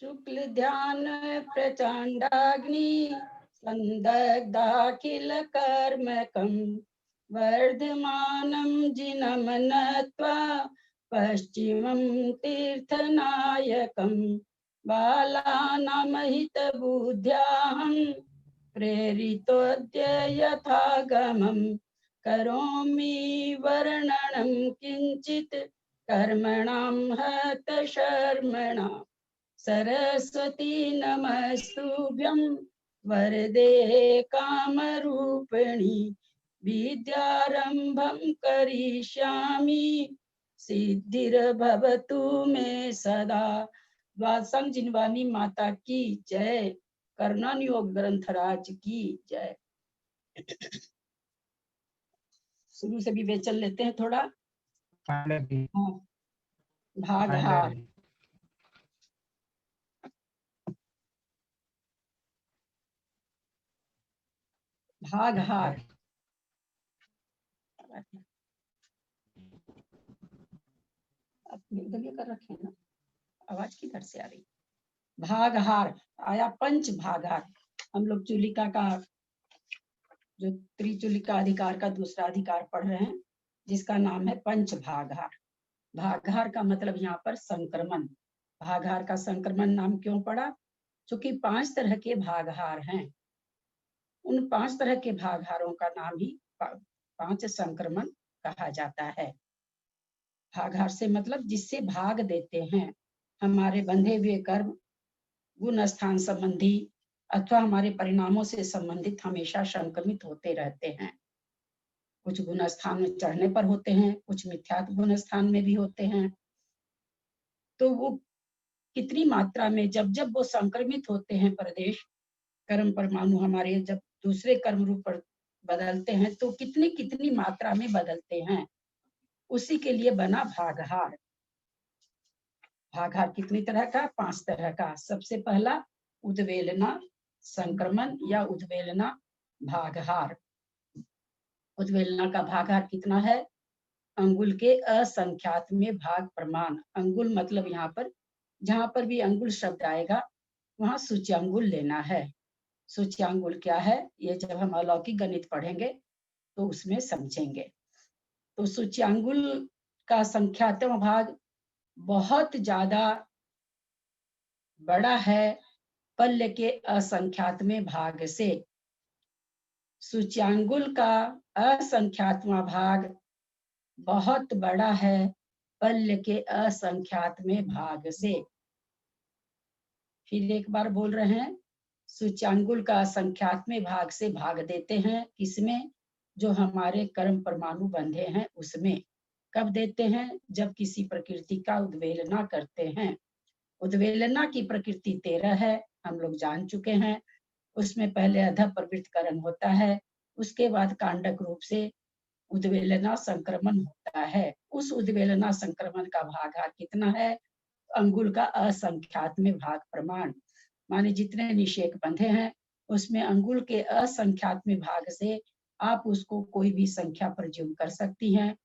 शुक्ल ध्यान प्रचंडाग्नि संदग्धाखिल कर्मकं वर्धमानं जिनं नत्वा पश्चिमं तीर्थनायकं बालानां हितबुद्ध्याहं प्रेरितोऽद्य यथागमं करोमि वर्णनं किंचित कर्मणां हतशर्मणां सरस्वती नमस्तुभ्यं वरदे कामरूपिणी विद्यारंभं करिष्यामि सिद्धिर्भवतु मे सदा। द्वादशांग जिनवानी माता की जय। कर्णन योग ग्रंथराज की जय। शुरू से विवेचन लेते हैं थोड़ा। भागहार। भागहार कर रखे ना, आवाज किधर से आ रही। भागहार आया पंच भागहार। हम लोग चुलिका का जो त्रिचुलिका अधिकार का दूसरा अधिकार पढ़ रहे हैं, जिसका नाम है पंच भागहार। भागहार का मतलब यहाँ पर संक्रमण। भागहार का संक्रमण नाम क्यों पड़ा? क्योंकि 5 तरह के भागहार हैं। उन 5 तरह के भागहारों का नाम ही 5 संक्रमण कहा जाता है। भागहार से मतलब जिससे भाग देते हैं, हमारे बंधे हुए कर्म गुण स्थान संबंधी अथवा हमारे परिणामों से संबंधित हमेशा संक्रमित होते रहते हैं। कुछ गुण स्थान में चढ़ने पर होते हैं, कुछ मिथ्यात्व गुण स्थान में भी होते हैं। तो वो कितनी मात्रा में जब जब वो संक्रमित होते हैं प्रदेश कर्म परमाणु हमारे जब दूसरे कर्म रूप पर बदलते हैं, तो कितनी कितनी मात्रा में बदलते हैं, उसी के लिए बना भागहार। भागहार कितनी तरह का? 5 तरह का। सबसे पहला उद्वेलना संक्रमण या उद्वेलना भागहार। उद्वेलना का भागहार कितना है? अंगुल के असंख्यात में भाग प्रमाण। अंगुल मतलब यहाँ पर जहां पर भी अंगुल शब्द आएगा वहां सूच्यांगुल लेना है। सूच्यांगुल क्या है, ये जब हम अलौकिक गणित पढ़ेंगे तो उसमें समझेंगे। तो सूच्यांगुल का संख्यातम भाग बहुत ज्यादा बड़ा है पल्य के असंख्यातम भाग से। सूच्यांगुल का असंख्यातम भाग बहुत बड़ा है पल्य के असंख्यातम भाग से। फिर एक बार बोल रहे हैं, सूच्यांगुल का असंख्यातम भाग से भाग देते हैं। किसमें? जो हमारे कर्म परमाणु बंधे हैं उसमें। कब देते हैं? जब किसी प्रकृति का उद्वेलना करते हैं। उद्वेलना की प्रकृति 13 है, हम लोग जान चुके हैं। उसमें पहले अधः प्रवृत्तकरण होता है, उसके बाद कांडक रूप से उद्वेलना संक्रमण होता है। उस उद्वेलना संक्रमण का भागहार कितना है? अंगुल का असंख्यातम भाग प्रमाण। माने जितने निषेक बंधे हैं उसमें अंगुल के असंख्यातम भाग से आप उसको कोई भी संख्या प्रज्यूम कर सकती हैं।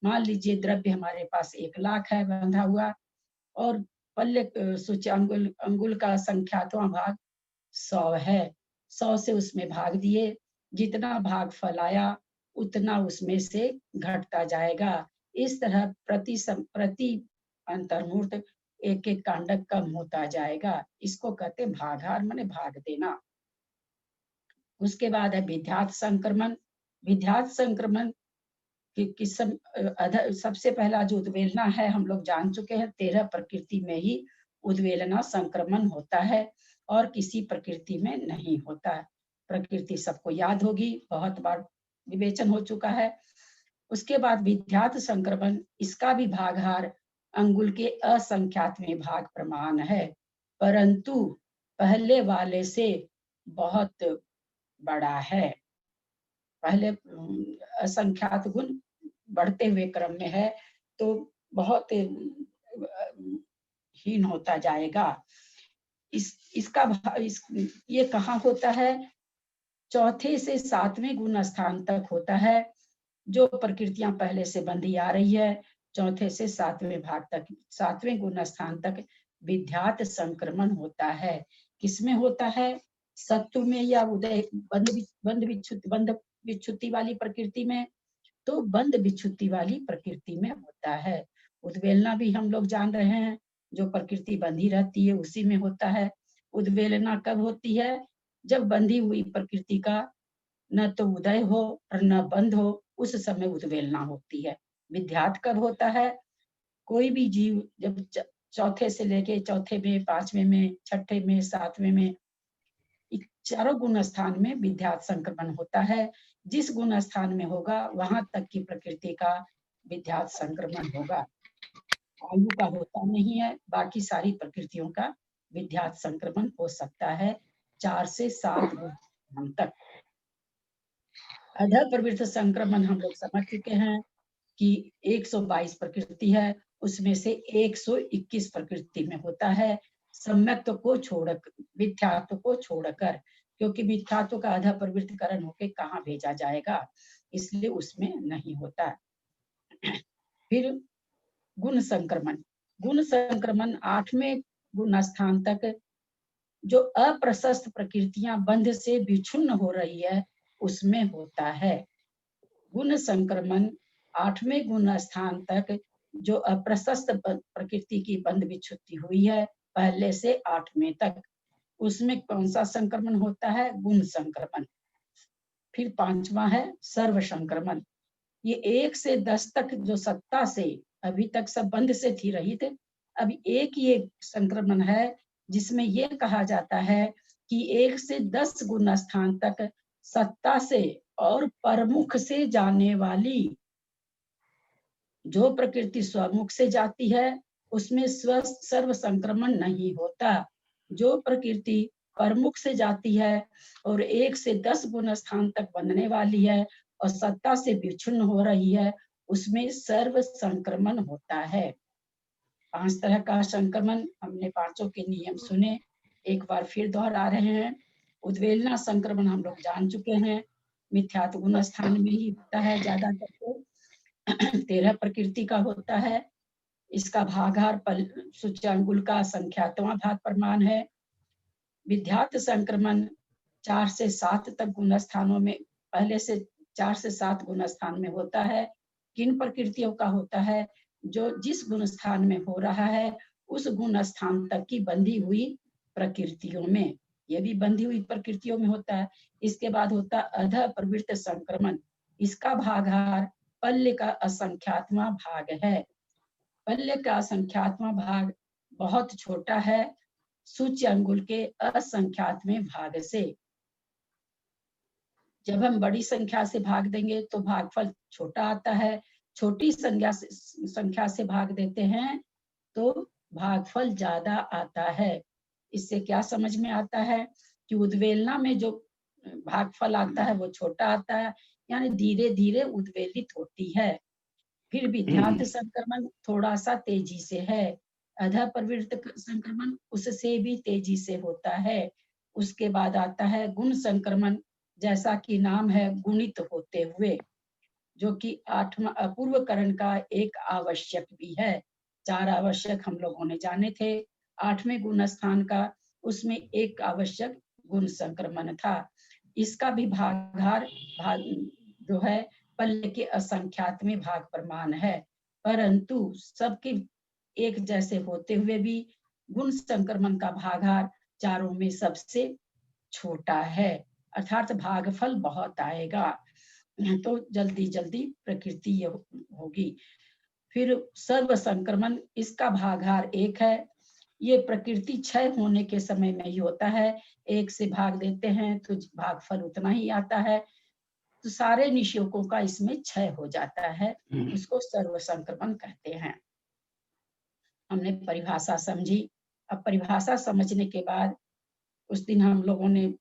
मान लीजिए द्रव्य हमारे पास 1 लाख है बंधा हुआ, और पल्य सूच्यांगुल अंगुल का संख्यातवां भाग 100 है। 100 से उसमें भाग दिए, जितना भाग फलाया उतना उसमें से घटता जाएगा। इस तरह प्रति अंतर्मूर्त एक एक कांडक कम होता जाएगा। इसको कहते भागहार, माने भाग देना। उसके बाद है विध्यात संक्रमण। विध्यात संक्रमण सबसे पहला जो उद्वेलना है हम लोग जान चुके हैं, 13 प्रकृति में ही उद्वेलना संक्रमण होता है और किसी प्रकृति में नहीं होता। प्रकृति सबको याद होगी, बहुत बार विवेचन हो चुका है। उसके बाद विध्यात संक्रमण, इसका भी भागहार अंगुल के असंख्यात में भाग प्रमाण है, परंतु पहले वाले से बहुत बड़ा है। पहले असंख्यात गुण बढ़ते हुए क्रम में है तो बहुत हीन होता जाएगा। ये कहाँ होता है? चौथे से 7वें गुण स्थान तक होता है। जो प्रकृतियां पहले से बंधी आ रही है, चौथे से 7वें भाग तक, 7वें गुण स्थान तक विध्यात संक्रमण होता है। किसमें होता है? सत्व में या उदय बंध विच्छुत्ति वाली प्रकृति में? तो बंध विच्छुत्ति वाली प्रकृति में होता है। उद्वेलना भी हम लोग जान रहे हैं, जो प्रकृति बंधी रहती है उसी में होता है। उद्वेलना कब होती है? जब बंधी हुई प्रकृति का न तो उदय हो और न बंध हो, उस समय उद्वेलना होती है। विध्यात कब होता है? कोई भी जीव जब चौथे से लेके चौथे में, पांचवें में, छठे में, सातवें में, चारों गुण स्थान में विध्यात संक्रमण होता है। जिस गुण स्थान में होगा वहां तक की प्रकृति का विध्यात संक्रमण होगा। आयु का होता नहीं है, बाकी सारी प्रकृतियों का विध्यात संक्रमण हो सकता है 4 से 7 गुण तक। अधः प्रवृत्त संक्रमण हम लोग समझ चुके हैं कि 122 प्रकृति है, उसमें से 121 प्रकृति में होता है, सम्यक्त्व को छोड़कर, मिथ्यात्व को छोड़कर, क्योंकि मिथ्यात्व का आधा प्रवृत्तिकरण होके कहाँ भेजा जाएगा, इसलिए उसमें नहीं होता। फिर गुण संक्रमण। गुण संक्रमण 8वें गुण स्थान तक जो अप्रशस्त प्रकृतियां बंध से विच्छिन्न हो रही है उसमें होता है। गुण संक्रमण 8वें गुण स्थान तक जो अप्रशस्त प्रकृति की बंध विच्छुत्ति हुई है पहले से 8वें तक, उसमें कौन सा संक्रमण होता है? गुण संक्रमण। फिर 5वां है सर्व संक्रमण। ये 1 से 10 तक जो सत्ता से अभी तक सब बंध से थी रहित, अभी एक ये संक्रमण है जिसमें ये कहा जाता है कि 1 से 10 गुण स्थान तक सत्ता से और परमुख से जाने वाली जो प्रकृति स्वमुख से जाती है उसमें सर्व संक्रमण नहीं होता। जो प्रकृति परमुख से जाती है और 1 से 10 गुण स्थान तक बनने वाली है और सत्ता से विच्छिन्न हो रही है उसमें सर्व संक्रमण होता है। 5 तरह का संक्रमण हमने 5 के नियम सुने, एक बार फिर दोहरा रहे हैं। उद्वेलना संक्रमण हम लोग जान चुके हैं, मिथ्यात्व गुण स्थान में ही होता है ज्यादातर तो 13 प्रकृति का होता है। इसका भागार सूच्यांगुल का संख्यातवां भाग प्रमाण है। विध्यात संक्रमण 4 से 7 तक गुण स्थानों में, पहले से 4 से 7 गुण स्थान में होता है। किन प्रकृतियों का होता है? जो जिस गुण स्थान में हो रहा है उस गुण स्थान तक की बंधी हुई प्रकृतियों में, ये भी बंधी हुई प्रकृतियों में होता है। इसके बाद होता अधः प्रवृत्त संक्रमण। इसका भागार पल्य का असंख्यातवां भाग है। पल्य का असंख्यातवां भाग बहुत छोटा है सूच्य अंगुल के असंख्यातवें भाग से। जब हम बड़ी संख्या से भाग देंगे तो भागफल छोटा आता है, छोटी संख्या से भाग देते हैं तो भागफल ज्यादा आता है। इससे क्या समझ में आता है कि उद्वेलना में जो भागफल आता है वो छोटा आता है, यानी धीरे धीरे उद्वेलित होती है। फिर विध्यात संक्रमण थोड़ा सा तेजी से है, अधः प्रवृत्त संक्रमण उससे भी तेजी से होता है। उसके बाद आता है गुण संक्रमण, जैसा कि नाम है गुणित होते हुए, जो कि 8वां अपूर्व करण का एक आवश्यक भी है। 4 आवश्यक हम लोगों ने जाने थे, 8वें गुण स्थान का उसमें एक आवश्यक गुण संक्रमण था। इसका भी भाग जो है पल्य के असंख्यात में भाग प्रमाण है, परंतु सबके एक जैसे होते हुए भी गुण संक्रमण का भागार चारों में सबसे छोटा है, अर्थात भागफल बहुत आएगा तो जल्दी जल्दी प्रकृति होगी। फिर सर्व संक्रमण, इसका भागार 1 है। ये प्रकृति क्षय होने के समय में ही होता है, 1 से भाग देते हैं तो भागफल उतना ही आता है, तो सारे निषेकों का इसमें क्षय हो जाता है, उसको सर्व संक्रमण कहते हैं। हमने परिभाषा समझी। अब परिभाषा समझने के बाद उस दिन हम लोगों ने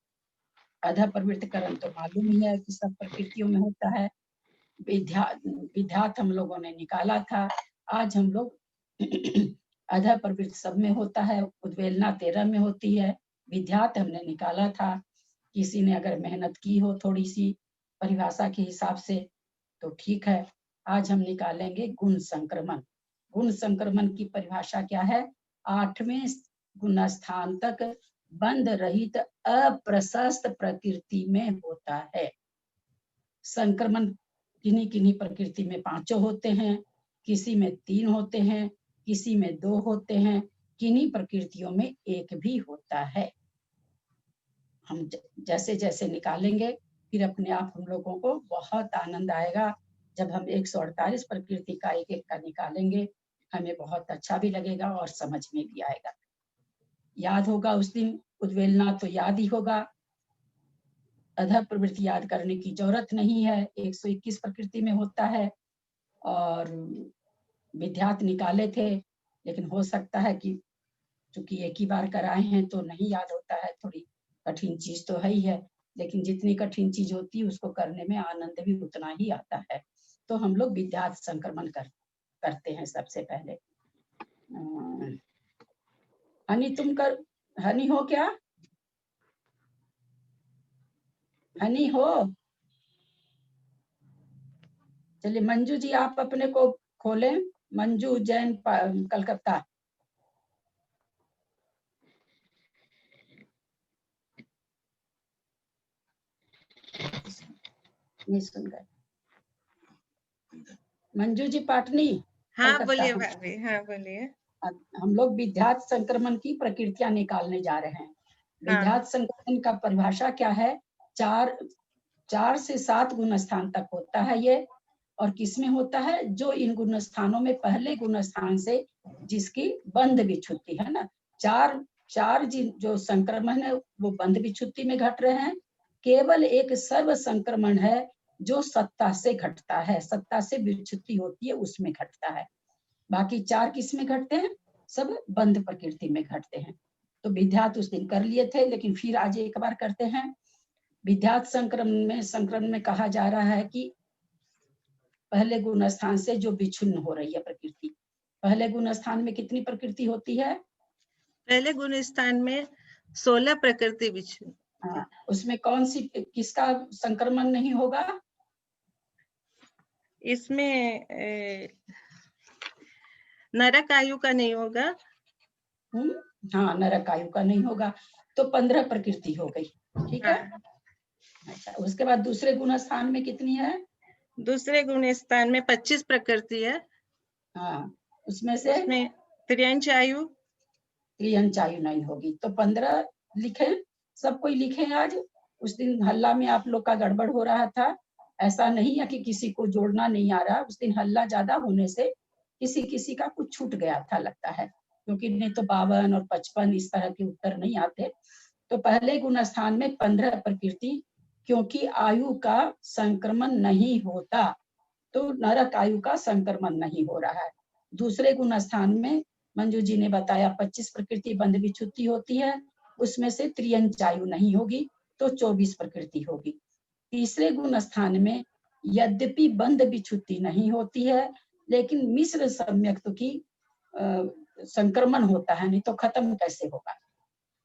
अधः प्रवृत्तिकरण तो मालूम ही है कि सब प्रकृतियों में होता है, विध्यात हम लोगों ने निकाला था। आज हम लोग अधः प्रवृत्त सब में होता है, उद्वेलना 13 में होती है, विध्यात हमने निकाला था। किसी ने अगर मेहनत की हो थोड़ी सी परिभाषा के हिसाब से तो ठीक है। आज हम निकालेंगे गुण संक्रमण। गुण संक्रमण की परिभाषा क्या है? 8वें गुणस्थान तक बंध रहित अप्रशस्त प्रकृति में होता है। संक्रमण किन्हीं किन्हीं प्रकृति में 5 होते हैं, किसी में 3 होते हैं, किसी में 2 होते हैं, किन्हीं प्रकृतियों में 1 भी होता है। हम जैसे जैसे निकालेंगे फिर अपने आप हम लोगों को बहुत आनंद आएगा। जब हम 148 प्रकृति का एक एक का निकालेंगे हमें बहुत अच्छा भी लगेगा और समझ में भी आएगा। याद होगा उस दिन उद्वेलना तो याद ही होगा, अधः प्रवृत्ति याद करने की जरूरत नहीं है, 121 प्रकृति में होता है। और विद्यार्थ निकाले थे, लेकिन हो सकता है कि चूंकि एक ही बार कराए हैं तो नहीं याद होता है, थोड़ी कठिन चीज तो है ही है, लेकिन जितनी कठिन चीज होती है उसको करने में आनंद भी उतना ही आता है। तो हम लोग विद्यार्थ संक्रमण करते हैं सबसे पहले। हनी तुम कर, हनी हो क्या? हनी हो? चलिए मंजू जी आप अपने को खोलें, मंजू जैन कलकत्ता। नहीं सुन गए। मंजू जी पाटनी। हाँ बोलिए भाभी, हाँ बोलिए। हम लोग विद्यार्थ संक्रमण की प्रकृतियां निकालने जा रहे हैं। विद्यार्थ संक्रमण का परिभाषा क्या है? 4 से 7 गुण स्थान तक होता है ये। और किसमें होता है? जो इन गुण स्थानों में पहले गुण स्थान से जिसकी बंध विच्छुत्ति है ना, चार जो संक्रमण है वो बंध विच्छुत्ति में घट रहे हैं। केवल एक सर्व संक्रमण है जो सत्ता से घटता है, सत्ता से विच्छुत्ति होती है उसमें घटता है। बाकी 4 किस में घटते हैं? सब बंध प्रकृति में घटते हैं। तो विद्यार्थ उस दिन कर लिए थे, लेकिन फिर आज एक बार करते हैं। विद्यार्थ संक्रमण में कहा जा रहा है कि पहले गुण स्थान से जो विच्छिन्न हो रही है प्रकृति। पहले गुण स्थान में कितनी प्रकृति होती है? पहले गुण स्थान में 16 प्रकृति विच्छिन्न। हाँ, उसमें कौन सी, किसका संक्रमण नहीं होगा? इसमें नरक आयु का नहीं होगा। हाँ, नरक आयु का नहीं होगा। तो 15 प्रकृति हो गई, ठीक है। अच्छा, उसके बाद दूसरे गुण स्थान में कितनी है? दूसरे गुण स्थान में 25 प्रकृति है। हाँ, उसमें से त्रियंच आयु नहीं होगी। तो 15 लिखे, सब कोई लिखे आज। उस दिन हल्ला में आप लोग का गड़बड़ हो रहा था, ऐसा नहीं है कि किसी को जोड़ना नहीं आ रहा। उस दिन हल्ला ज्यादा होने से किसी का कुछ छूट गया था लगता है, क्योंकि नहीं तो 52 और 55 इस तरह के उत्तर नहीं आते। तो पहले गुण स्थान में 15 प्रकृति, क्योंकि आयु का संक्रमण नहीं होता तो नरक आयु का संक्रमण नहीं हो रहा है। दूसरे गुण स्थान में मंजू जी ने बताया 25 प्रकृति बंध विच्छुत्ति होती है, उसमें से त्रियंच आयु नहीं होगी तो 24 प्रकृति होगी। तीसरे गुण स्थान में यद्यपि बंध विच्छुत्ति नहीं होती है, लेकिन मिश्र सम्यक्त की संक्रमण होता है, नहीं तो खत्म कैसे होगा।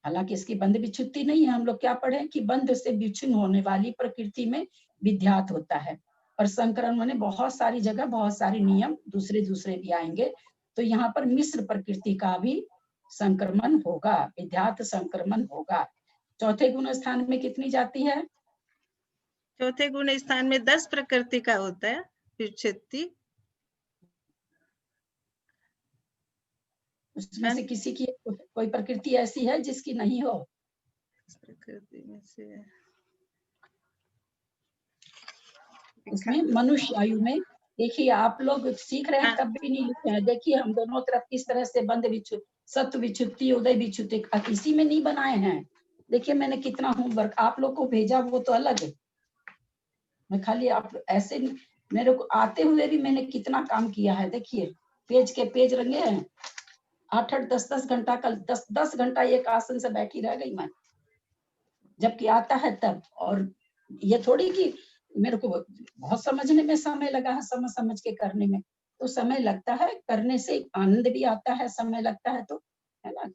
हालांकि इसकी बंध विच्छुत्ति नहीं है। हम लोग क्या पढ़े कि बंध से विच्छिन्न होने वाली प्रकृति में विद्यात होता है, और संक्रमण में बहुत सारी जगह बहुत सारे नियम दूसरे भी आएंगे। तो यहाँ पर मिश्र प्रकृति का भी संक्रमण होगा, विद्यात संक्रमण होगा। चौथे गुण स्थान में कितनी जाती है? चौथे गुण स्थान में 10 प्रकृति का होता है विच्छित्ति। उसमें से किसी की कोई प्रकृति ऐसी है जिसकी नहीं हो? प्रकृति में से इसमें मनुष्य आयु में देखिए, आप लोग सीख रहे हैं तब भी नहीं लिखे हैं। देखिए हम दोनों तरफ किस तरह से बंध विच्छुत्ति, सत्व विच्छुत्ति, उदय विच्छुत्ति इसी में नहीं बनाए हैं। देखिए मैंने कितना होमवर्क आप लोग को भेजा, वो तो अलग है। मैं खाली आप ऐसे मेरे को आते हुए भी मैंने कितना काम किया है। देखिए पेज के पेज रंगे हैं। 8-8, 10-10 घंटा, कल 10 घंटा एक आसन से बैठी रह गई मैं, जबकि आता है तब। और ये थोड़ी कि मेरे को बहुत समझने में समय लगा है, समझ के करने में तो समय लगता है, करने से आनंद भी आता है, समय लगता है तो, है ना।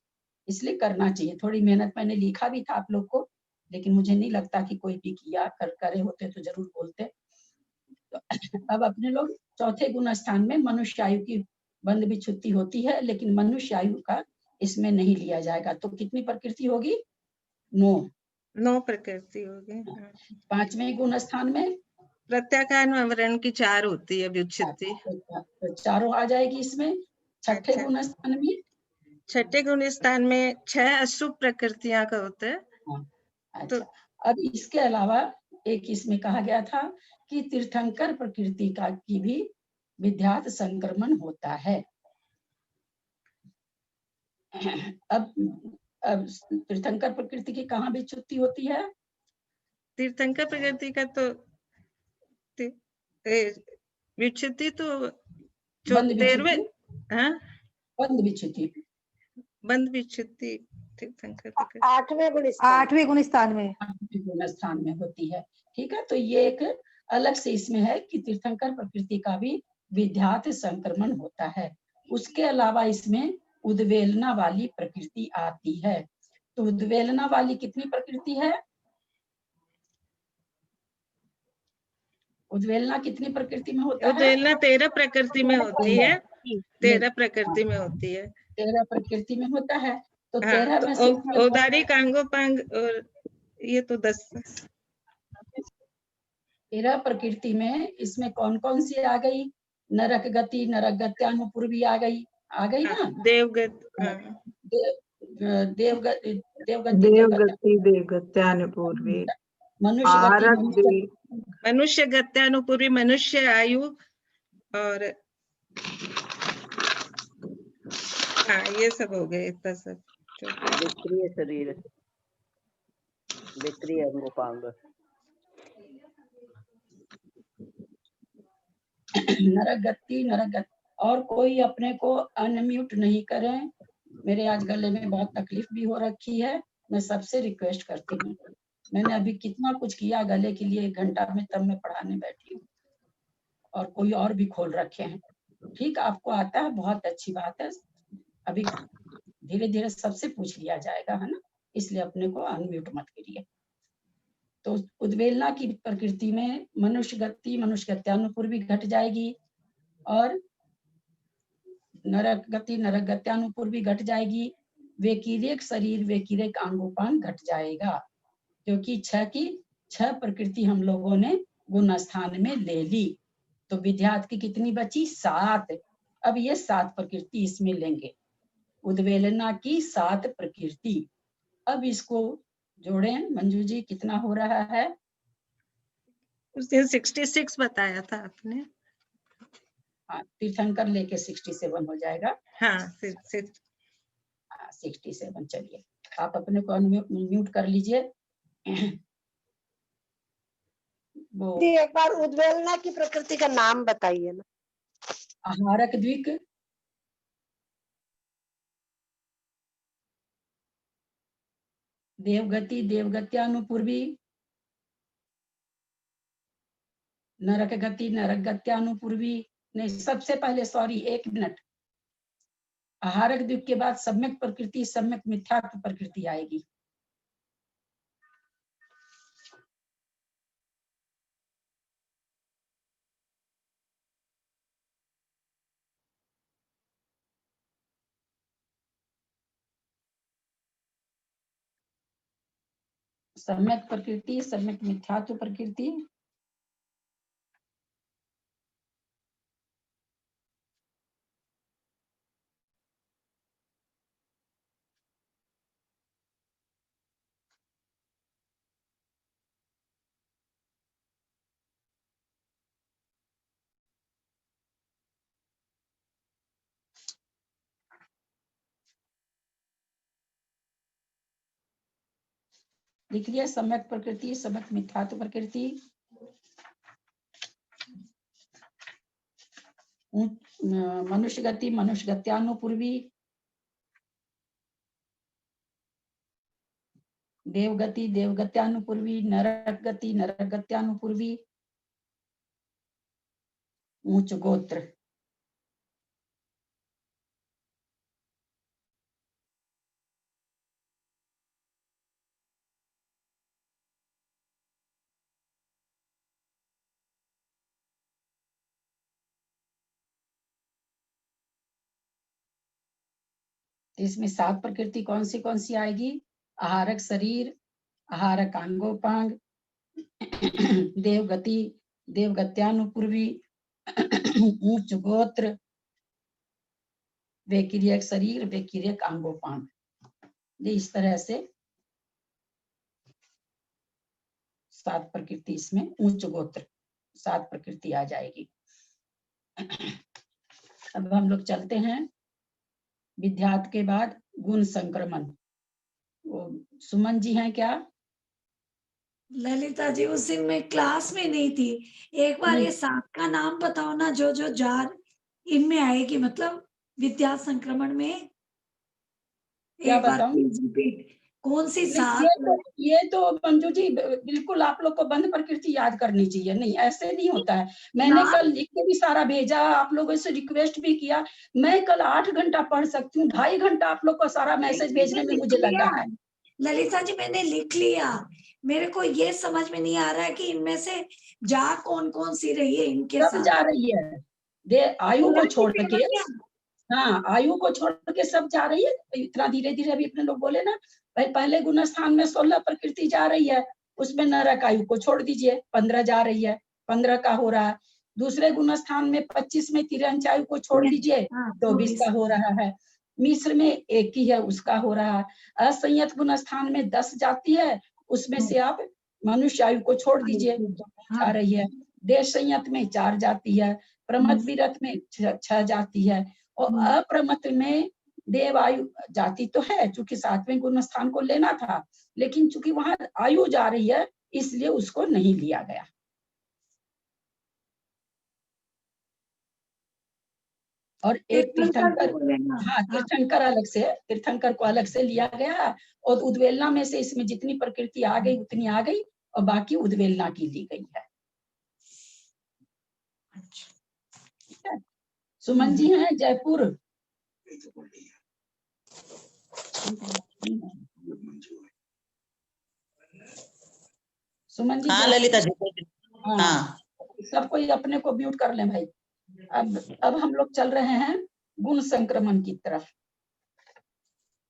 इसलिए करना चाहिए। थोड़ी मेहनत मैंने लिखा भी था आप लोग को, लेकिन मुझे नहीं लगता कि कोई भी किया करे होते तो जरूर बोलते। तो अब अपने लोग चौथे गुण स्थान में मनुष्य आयु की बंध विच्छुत्ति होती है, लेकिन मनुष्य आयु का इसमें नहीं लिया जाएगा। तो कितनी प्रकृति होगी? 9। 9 प्रकृति होगी। हाँ। 5वें गुण स्थान में प्रत्याख्यान आवरण की 4 होती है व्युत्पत्ति। तो चारों आ जाएगी इसमें। छठे अच्छा। गुण स्थान में? छठे गुण स्थान में 6 अशुभ प्रकृतियां का होता है। हाँ, तो अच्छा। अब इसके अलावा एक इसमें कहा गया था कि तीर्थंकर प्रकृति का की भी विद्यात संक्रमण होता है। अब तीर्थंकर प्रकृति की कहाँ विच्युति होती है? तीर्थंकर प्रकृति का तो विच्युति तो बंद 13वें, विच्युति। हाँ, बंद विच्युति। बंद विच्युति तीर्थंकर प्रकृति 8वें गुण स्थान में 8वें गुण स्थान में होती है। ठीक है, तो ये एक अलग से इसमें है कि तीर्थंकर प्रकृति का भी विद्यात संक्रमण होता है। उसके अलावा इसमें उद्वेलना वाली प्रकृति आती है। तो उद्वेलना वाली कितनी प्रकृति है? उद्वेलना कितनी प्रकृति में होता है? उद्वेलना 13 प्रकृति में होती है। 13 प्रकृति में होती है। 13 प्रकृति में होता है। तो हाँ, 13 में से तो औदारिक अंगोपांग और ये तो 10। 13 प्रकृति में इसमें कौन कौन सी आ गई? नरक गति, नरक गत्यानुपूर्वी आ गई ना? देवगत, हाँ। देवगति, देवगत्यानुपूर्वी, मनुष्य गति, मनुष्य गत्यानुपूर्वी, मनुष्य आयु और हाँ, ये सब हो गए इतना सब। विक्रिय शरीर, विक्रिय अंगोपांग। नरक गति। और कोई अपने को अनम्यूट नहीं करें। मेरे आज गले में बहुत तकलीफ भी हो रखी है। मैं सबसे रिक्वेस्ट करती हूँ। मैंने अभी कितना कुछ किया गले के लिए, 1 घंटा में तब मैं पढ़ाने बैठी हूँ और कोई और भी खोल रखे हैं। ठीक, आपको आता है, बहुत अच्छी बात है। अभी धीरे धीरे सबसे पूछ लिया जाएगा, है ना? इसलिए अपने को अनम्यूट मत करिए। तो उद्वेलना की प्रकृति में मनुष्य गति, मनुष्य गत्यानुपूर्वी घट जाएगी और नरक गति, नरक गत्यानुपूर्वी घट जाएगी। वेकिरिक शरीर, वेकिरिक अंगोपांग घट जाएगा, क्योंकि 6 प्रकृति हम लोगों ने गुण स्थान में ले ली। तो विद्यात की कितनी बची? 7। अब ये 7 प्रकृति इसमें लेंगे, उद्वेलना की 7 प्रकृति। अब इसको जोड़ें मंजू जी, कितना हो रहा है? उस दिन 66 बताया था आपने। हाँ, तीर्थंकर लेके 67 हो जाएगा। हाँ, 67। चलिए, आप अपने को म्यूट कर लीजिए। वो एक बार उद्वेलना की प्रकृति का नाम बताइए ना। आहारक द्विक, देवगति, देवगत्यानुपूर्वी, नरक गति, नरक गत्यानुपूर्वी। नहीं, सबसे पहले, सॉरी, 1 मिनट। आहारक द्विक के बाद सम्यक प्रकृति, सम्यक मिथ्यात्व प्रकृति आएगी। सम्यक प्रकृति, सम्यक मिथ्यात्व प्रकृति, लिख लिया। सम्यक प्रकृति, सम्यक मिथ्यात्व प्रकृति, मनुष्य गति, मनुष्य गत्यानुपूर्वी, देवगति, देवगत्यानुपूर्वी, नरक गति, नरक गत्यानुपूर्वी, ऊंच गोत्र। तो इसमें 7 प्रकृति कौन सी आएगी? आहारक शरीर, आहारक अंगोपांग, देवगति, देवगत्यानुपूर्वी, ऊंच गोत्र, वेकिरियक शरीर, वेकिरियक अंगोपांग। ये इस तरह से 7 प्रकृति, इसमें उच्च गोत्र 7 प्रकृति आ जाएगी। अब हम लोग चलते हैं विद्यार्थ के बाद गुण संक्रमण। वो सुमन जी हैं क्या? ललिता जी उस दिन मैं क्लास में नहीं थी, एक बार ये 7 का नाम बताओ ना, जो जो जार इनमें आएगी, मतलब विद्या संक्रमण में। क्या एक बार बताऊं? प्लीज रिपीट, कौन सी 7? ये तो मंजू जी बिल्कुल आप लोग को बंध प्रकृति याद करनी चाहिए। नहीं, ऐसे नहीं होता है। मैंने कल लिख के भी सारा भेजा, आप लोगों से रिक्वेस्ट भी किया। मैं कल 8 घंटा पढ़ सकती हूँ, 2.5 घंटा आप लोग को सारा मैसेज भेजने में मुझे लगा है। ललिता जी मैंने लिख लिया, मेरे को ये समझ में नहीं आ रहा है कि इनमें से जा कौन कौन सी रही है इनके सब साथ। जा रही है, आयु को छोड़ के। हाँ, आयु को छोड़ के सब जा रही है। इतना धीरे धीरे अभी अपने लोग बोले ना, पहले गुण स्थान में 16 प्रकृति जा रही है, उसमें नरक आयु को छोड़ दीजिए, 15 जा रही है, 15 का हो रहा है। दूसरे गुण स्थान में 25 में तिरंच आयु को छोड़ दीजिए, 24 का हो रहा है। मिश्र में 1 ही है, उसका हो रहा है। असंयत गुण स्थान में 10 जाती है, उसमें से आप मनुष्य आयु को छोड़ दीजिए, जा रही है। देश संयत में 4 जाती है, प्रमथ विरत में 6 जाती है, और अप्रमत में देव आयु जाति तो है, चूंकि 7वें गुण स्थान को लेना था, लेकिन चूंकि वहां आयु जा रही है इसलिए उसको नहीं लिया गया। और एक तीर्थंकर, हाँ तीर्थंकर अलग से, तीर्थंकर को अलग से लिया गया, और उद्वेलना में से इसमें जितनी प्रकृति आ गई उतनी आ गई, और बाकी उद्वेलना की ली गई है। ठीक है। सुमन जी हैं जयपुर। सुमन जी। हाँ ललिता जी। हाँ, सब कोई अपने को म्यूट कर लें भाई। अब हम लोग चल रहे हैं गुण संक्रमण की तरफ।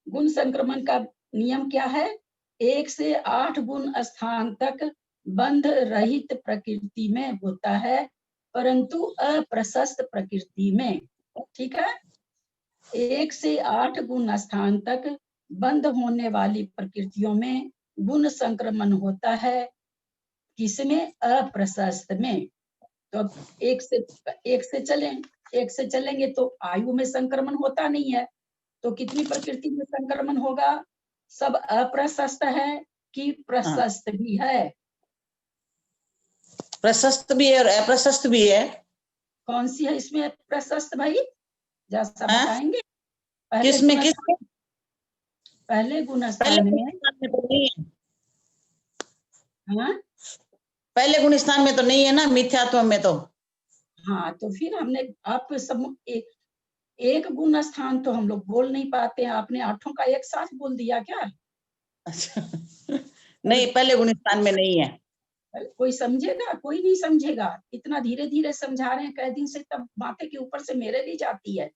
गुण संक्रमण का नियम क्या है? 1 से 8 गुण स्थान तक बंध रहित प्रकृति में होता है, परंतु अप्रशस्त प्रकृति में। ठीक है। 1 से 8 गुण स्थान तक बंध होने वाली प्रकृतियों में गुण संक्रमण होता है, किसमें? अप्रशस्त में। तो अब 1 से चलेंगे तो आयु में संक्रमण होता नहीं है, तो कितनी प्रकृति में संक्रमण होगा? सब अप्रशस्त है कि प्रशस्त भी है? प्रशस्त भी है और अप्रशस्त भी है। कौन सी है इसमें प्रशस्त भाई, जैसा बताएंगे? किसमें? किसमें? पहले गुण स्थान में तो नहीं है। हाँ, पहले गुण स्थान में तो नहीं है ना, मिथ्यात्व में तो। हाँ, तो फिर हमने आप सब एक गुण स्थान तो हम लोग बोल नहीं पाते हैं, आपने 8 का एक साथ बोल दिया क्या? अच्छा नहीं, पहले गुण स्थान में नहीं है। कोई समझेगा? कोई नहीं समझेगा। इतना धीरे धीरे समझा रहे हैं कई दिन से, तब माथे के ऊपर से मेरे भी जाती है।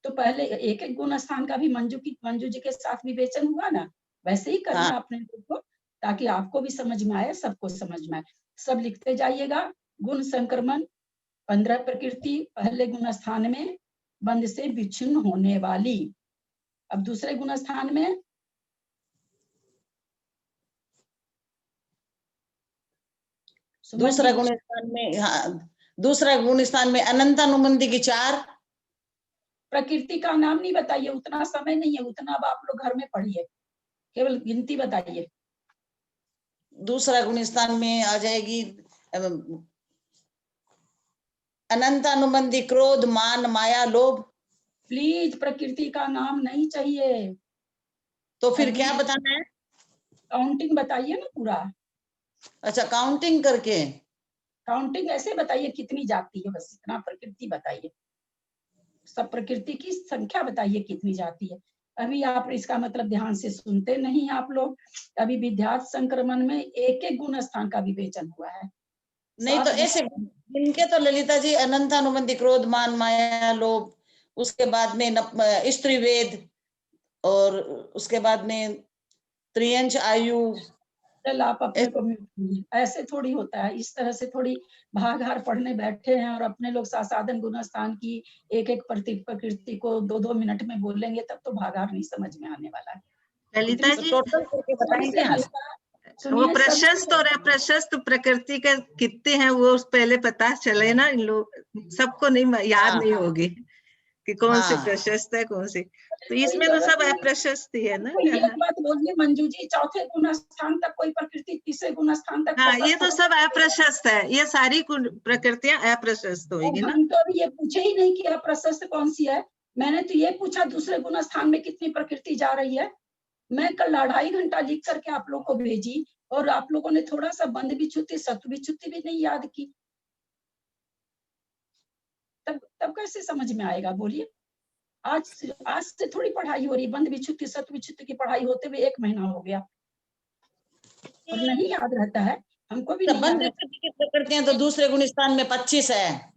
तो पहले एक एक गुण स्थान का भी मंजू जी के साथ विवेचन हुआ ना, वैसे ही करना हाँ। अपने को, ताकि आपको भी समझ में आए, सबको समझ में आए। सब लिखते जाइएगा। गुण संक्रमण 15 प्रकृति पहले गुण स्थान में बंध से विच्छिन्न होने वाली। अब दूसरे गुण स्थान में दूसरा गुण स्थान में, हाँ, दूसरा गुण स्थान में अनंत अनुबंधी की 4 प्रकृति का नाम नहीं बताइए, उतना समय नहीं है, उतना अब आप लोग घर में पढ़िए, केवल गिनती बताइए। दूसरा गुण स्थान में आ जाएगी अनंत अनुबंधी क्रोध, मान, माया, लोभ। प्लीज प्रकृति का नाम नहीं चाहिए। तो फिर क्या बताना है? काउंटिंग बताइए ना पूरा। अच्छा, काउंटिंग करके? काउंटिंग ऐसे बताइए कितनी जाती है, बस इतना प्रकृति बताइए, सब प्रकृति की संख्या बताइए कितनी जाती है। अभी आप इसका मतलब ध्यान से सुनते नहीं आप लोग। अभी विद्यार्थ संक्रमण में एक एक गुण स्थान का विवेचन हुआ है। नहीं तो ऐसे इनके तो ललिता जी अनंत अनुबंधी क्रोध, मान, माया, लोभ, उसके बाद में स्त्री वेद, और उसके बाद में त्रियंश आयु। चल आप अपने को म्यूट कीजिए। ऐसे थोड़ी होता है, इस तरह से थोड़ी भाग हार पढ़ने बैठे हैं और अपने लोग सासाधन गुणस्थान की एक एक प्रकृति को 2-2 मिनट में बोलेंगे, तब तो भाग हार नहीं समझ में आने वाला है। ललिता तो जी, टोटल करके बताएंगे सबसे हम। हल्का वो सुनिए, प्रशस्त और अप्रशस्त प्रकृति का कितने हैं वो पहले पता चले ना। इन लोग सबको नहीं याद हाँ, नहीं होगी कि कौन सी हाँ। प्रशस्त है कौन सी। तो कोई इसमें तो जरूरत सब नहीं। अप्रशस्त ही है ना। कोई एक बात बोलिए मंजू जी, चौथे गुण स्थान तक कोई प्रकृति तीसरे गुण स्थान तक हाँ, ये प्रशस्त तो हो सब अप्रशस्त है, ये सारी प्रकृतियां अप्रशस्त और होगी ना। हम तो अभी ये पूछे ही नहीं कि अप्रशस्त कौन सी है। मैंने तो ये पूछा दूसरे गुण स्थान में कितनी प्रकृति जा रही है। मैं कल 2.5 घंटा लिख करके आप लोग को भेजी और आप लोगों ने थोड़ा सा बंद विच्छुत्ति सत्व विच्छुत्ति भी नहीं याद की। तब कैसे समझ में आएगा बोलिए। आज से थोड़ी पढ़ाई हो रही, बंद विच्छुत्ति सत्व विच्छुत्ति की पढ़ाई होते हुए 1 महीना हो गया और नहीं याद रहता है, हमको भी नहीं याद बंद रहता। की प्रकृतियां तो दूसरे गुण स्थान में 25 है।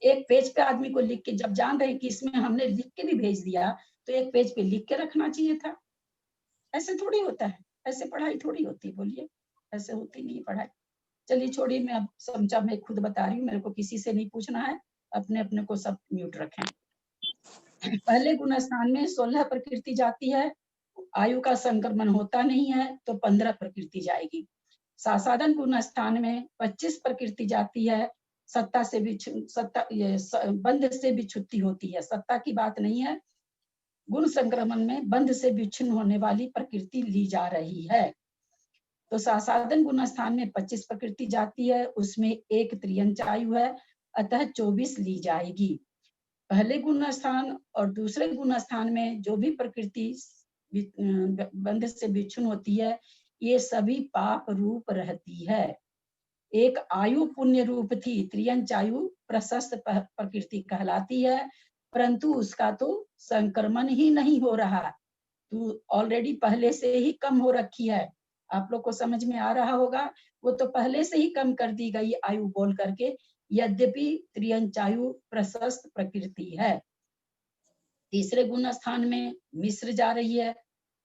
एक पेज पे आदमी को लिख के, जब जान रहे कि इसमें हमने लिख के भी भेज दिया, तो एक पेज पे लिख के रखना चाहिए था। ऐसे थोड़ी होता है, ऐसे पढ़ाई थोड़ी होती, बोलिए। ऐसे होती नहीं पढ़ाई। चलिए छोड़िए, मैं अब समझा, मैं खुद बता रही हूँ, मेरे को किसी से नहीं पूछना है। अपने अपने को सब म्यूट रखें। पहले गुण स्थान में 16 प्रकृति जाती है, आयु का संक्रमण होता नहीं है तो 15 प्रकृति जाएगी। सासाधन गुण स्थान में 25 प्रकृति जाती है, सत्ता से भी बंध से भी छुट्टी होती है, सत्ता की बात नहीं है। गुण संक्रमण में बंध से विच्छिन्न होने वाली प्रकृति ली जा रही है। तो सासाधन गुण स्थान में 25 प्रकृति जाती है, उसमें एक त्रियंच आयु है, अतः 24 ली जाएगी। पहले गुण स्थान और दूसरे गुण स्थान में जो भी प्रकृति बंध से विच्छिन्न होती है, ये सभी पाप रूप रहती है। एक आयु पुण्य रूप थी, त्रियंच आयु प्रशस्त प्रकृति कहलाती है, परंतु उसका तो संक्रमण ही नहीं हो रहा, तो ऑलरेडी पहले से ही कम हो रखी है। आप लोग को समझ में आ रहा होगा, वो तो पहले से ही कम कर दी गई आयु बोल करके, यद्यपि त्रियंच आयु प्रशस्त प्रकृति है। तीसरे गुण स्थान में मिश्र जा रही है।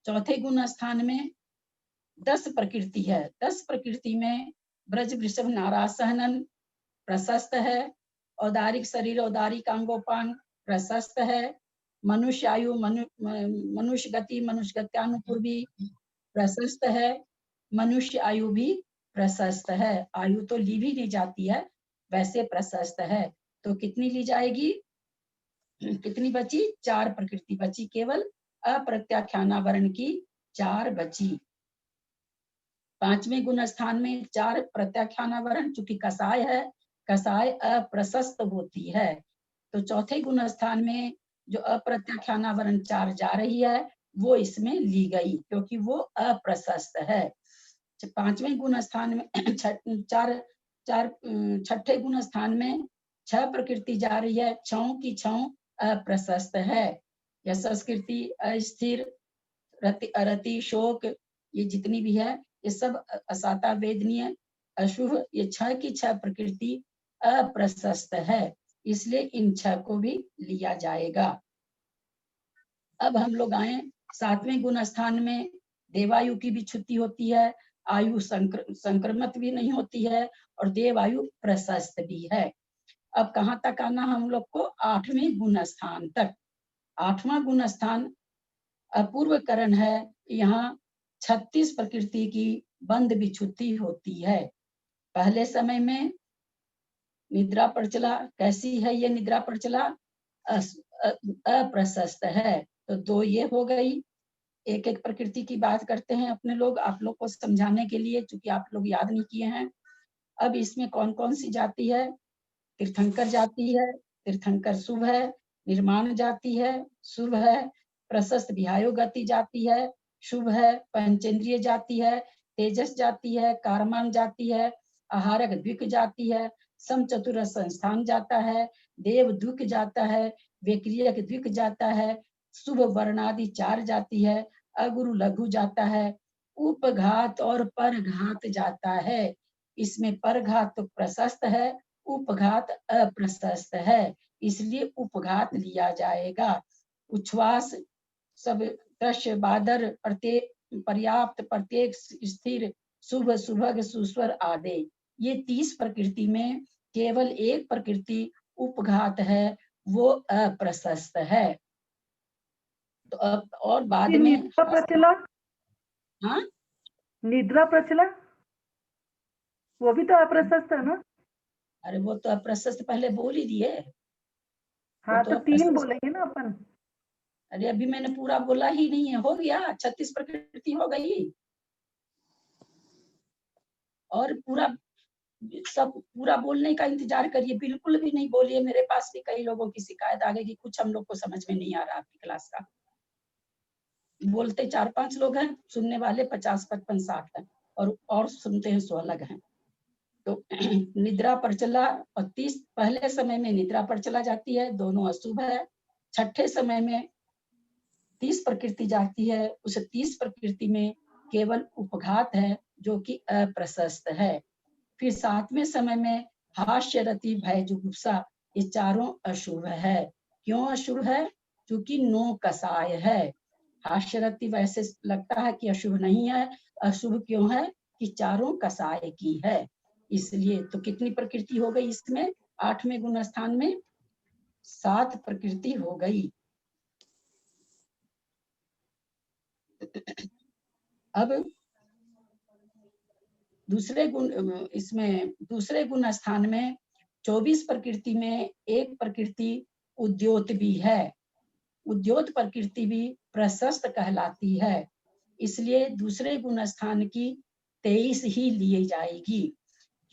चौथे गुण स्थान में 10 प्रकृति है। 10 प्रकृति में ब्रज वृषभ नारासहनन प्रशस्त है, औदारिक शरीर औदारिक अंगोपांग प्रशस्त है, मनुष्य आयु मनुष्य गति मनुष्य गत्यानुपूर्वी प्रशस्त है, मनुष्य आयु भी प्रशस्त है। आयु तो ली भी नहीं जाती है, वैसे प्रशस्त है। तो कितनी ली जाएगी, कितनी बची, 4 प्रकृति बची, केवल अप्रत्याख्यानावरण की 4 बची। पांचवें गुण स्थान में 4 प्रत्याख्यानावरण, चूंकि कसाय है, कसाय अप्रशस्त होती है, तो चौथे गुण स्थान में जो अप्रत्याख्यानावरण 4 जा रही है, वो इसमें ली गई क्योंकि वो अप्रशस्त है। पांचवें गुण स्थान में छठे गुण स्थान में 6 प्रकृति जा रही है, 6 की 6 अप्रशस्त है। यह संस्कृति, अस्थिर, रति, शोक, ये जितनी भी है, ये सब असाता, वेदनीय, अशुभ, ये 6 की 6 प्रकृति अप्रशस्त है, इसलिए इन 6 को भी लिया जाएगा। अब हम लोग आए 7वें गुण स्थान में, देवायु की भी छुट्टी होती है, आयु संक्रमित भी नहीं होती है और देवायु प्रशस्त भी है। अब कहाँ तक आना हम लोग को, 8वें गुण स्थान तक। 8वां गुण स्थान अपूर्वकरण है, यहाँ 36 प्रकृति की बंध विच्छुत्ति होती है। पहले समय में निद्रा प्रचला, कैसी है ये निद्रा प्रचला, अप्रशस्त है, तो 2 ये हो गई। एक एक प्रकृति की बात करते हैं अपने लोग, आप लोग को समझाने के लिए, चूंकि आप लोग याद नहीं किए हैं। अब इसमें कौन कौन सी जाती है, तीर्थंकर जाती है, तीर्थंकर शुभ है, निर्माण जाती है, शुभ है, प्रशस्त विहायो गति जाती है, शुभ है, पंचेंद्रिय जाती है, तेजस जाती है, कारमान जाती है, आहारक द्विक जाती है, समचतुर संस्थान जाता है, देव द्विक जाता है, वेक्रियक द्विक जाता है, शुभ वर्णादि 4 जाती है, अगुरु लघु जाता है, उपघात और परघात जाता है। इसमें परघात तो प्रशस्त है, उपघात अप्रशस्त है, इसलिए उपघात लिया जाएगा। उच्छ्वास सब दृश्य बादर प्रत्येक पर्याप्त प्रत्येक स्थिर शुभ सुभग सुस्वर आदि, ये 30 प्रकृति में केवल एक प्रकृति उपघात है, वो अप्रशस्त है। तो अब और बाद ये में निद्रा प्रचला, हाँ निद्रा प्रचला वो भी तो अप्रशस्त है ना? अरे वो तो अप्रशस्त पहले बोल ही दिए। हाँ तो तो 3 अप्रशस्त, बोलेंगे ना अपन। अरे अभी मैंने पूरा बोला ही नहीं है, हो गया 36 प्रकृति हो गई। और पूरा सब पूरा बोलने का इंतजार करिए, बिल्कुल भी नहीं बोलिए। मेरे पास भी कई लोगों की शिकायत आ गई कि कुछ हम लोग को समझ में नहीं आ रहा आपकी क्लास का। बोलते 4-5 लोग हैं, सुनने वाले 50-55-60 हैं, और सुनते हैं 100 अलग हैं। तो निद्रा पर चला, और 30 पहले समय में निद्रा पर चला जाती है, दोनों अशुभ है। छठे समय में 30 प्रकृति जाती है, उस 30 प्रकृति में केवल उपघात है जो कि अप्रशस्त है। फिर 7वें समय में हास्य रति भय जुगुप्सा, ये चारों अशुभ है। क्यों अशुभ है? क्योंकि 9 कसाय है। हास्य रति वैसे लगता है कि अशुभ नहीं है, अशुभ क्यों है? कि चारों कसाय की है, इसलिए। तो कितनी प्रकृति हो गई इसमें? 8वें गुण स्थान में 7 प्रकृति हो गई। अब दूसरे गुण, इसमें दूसरे गुण स्थान में 24 प्रकृति में एक प्रकृति उद्योत भी है। उद्योत प्रकृति भी प्रशस्त कहलाती है, इसलिए दूसरे गुण स्थान की 23 ही ली जाएगी।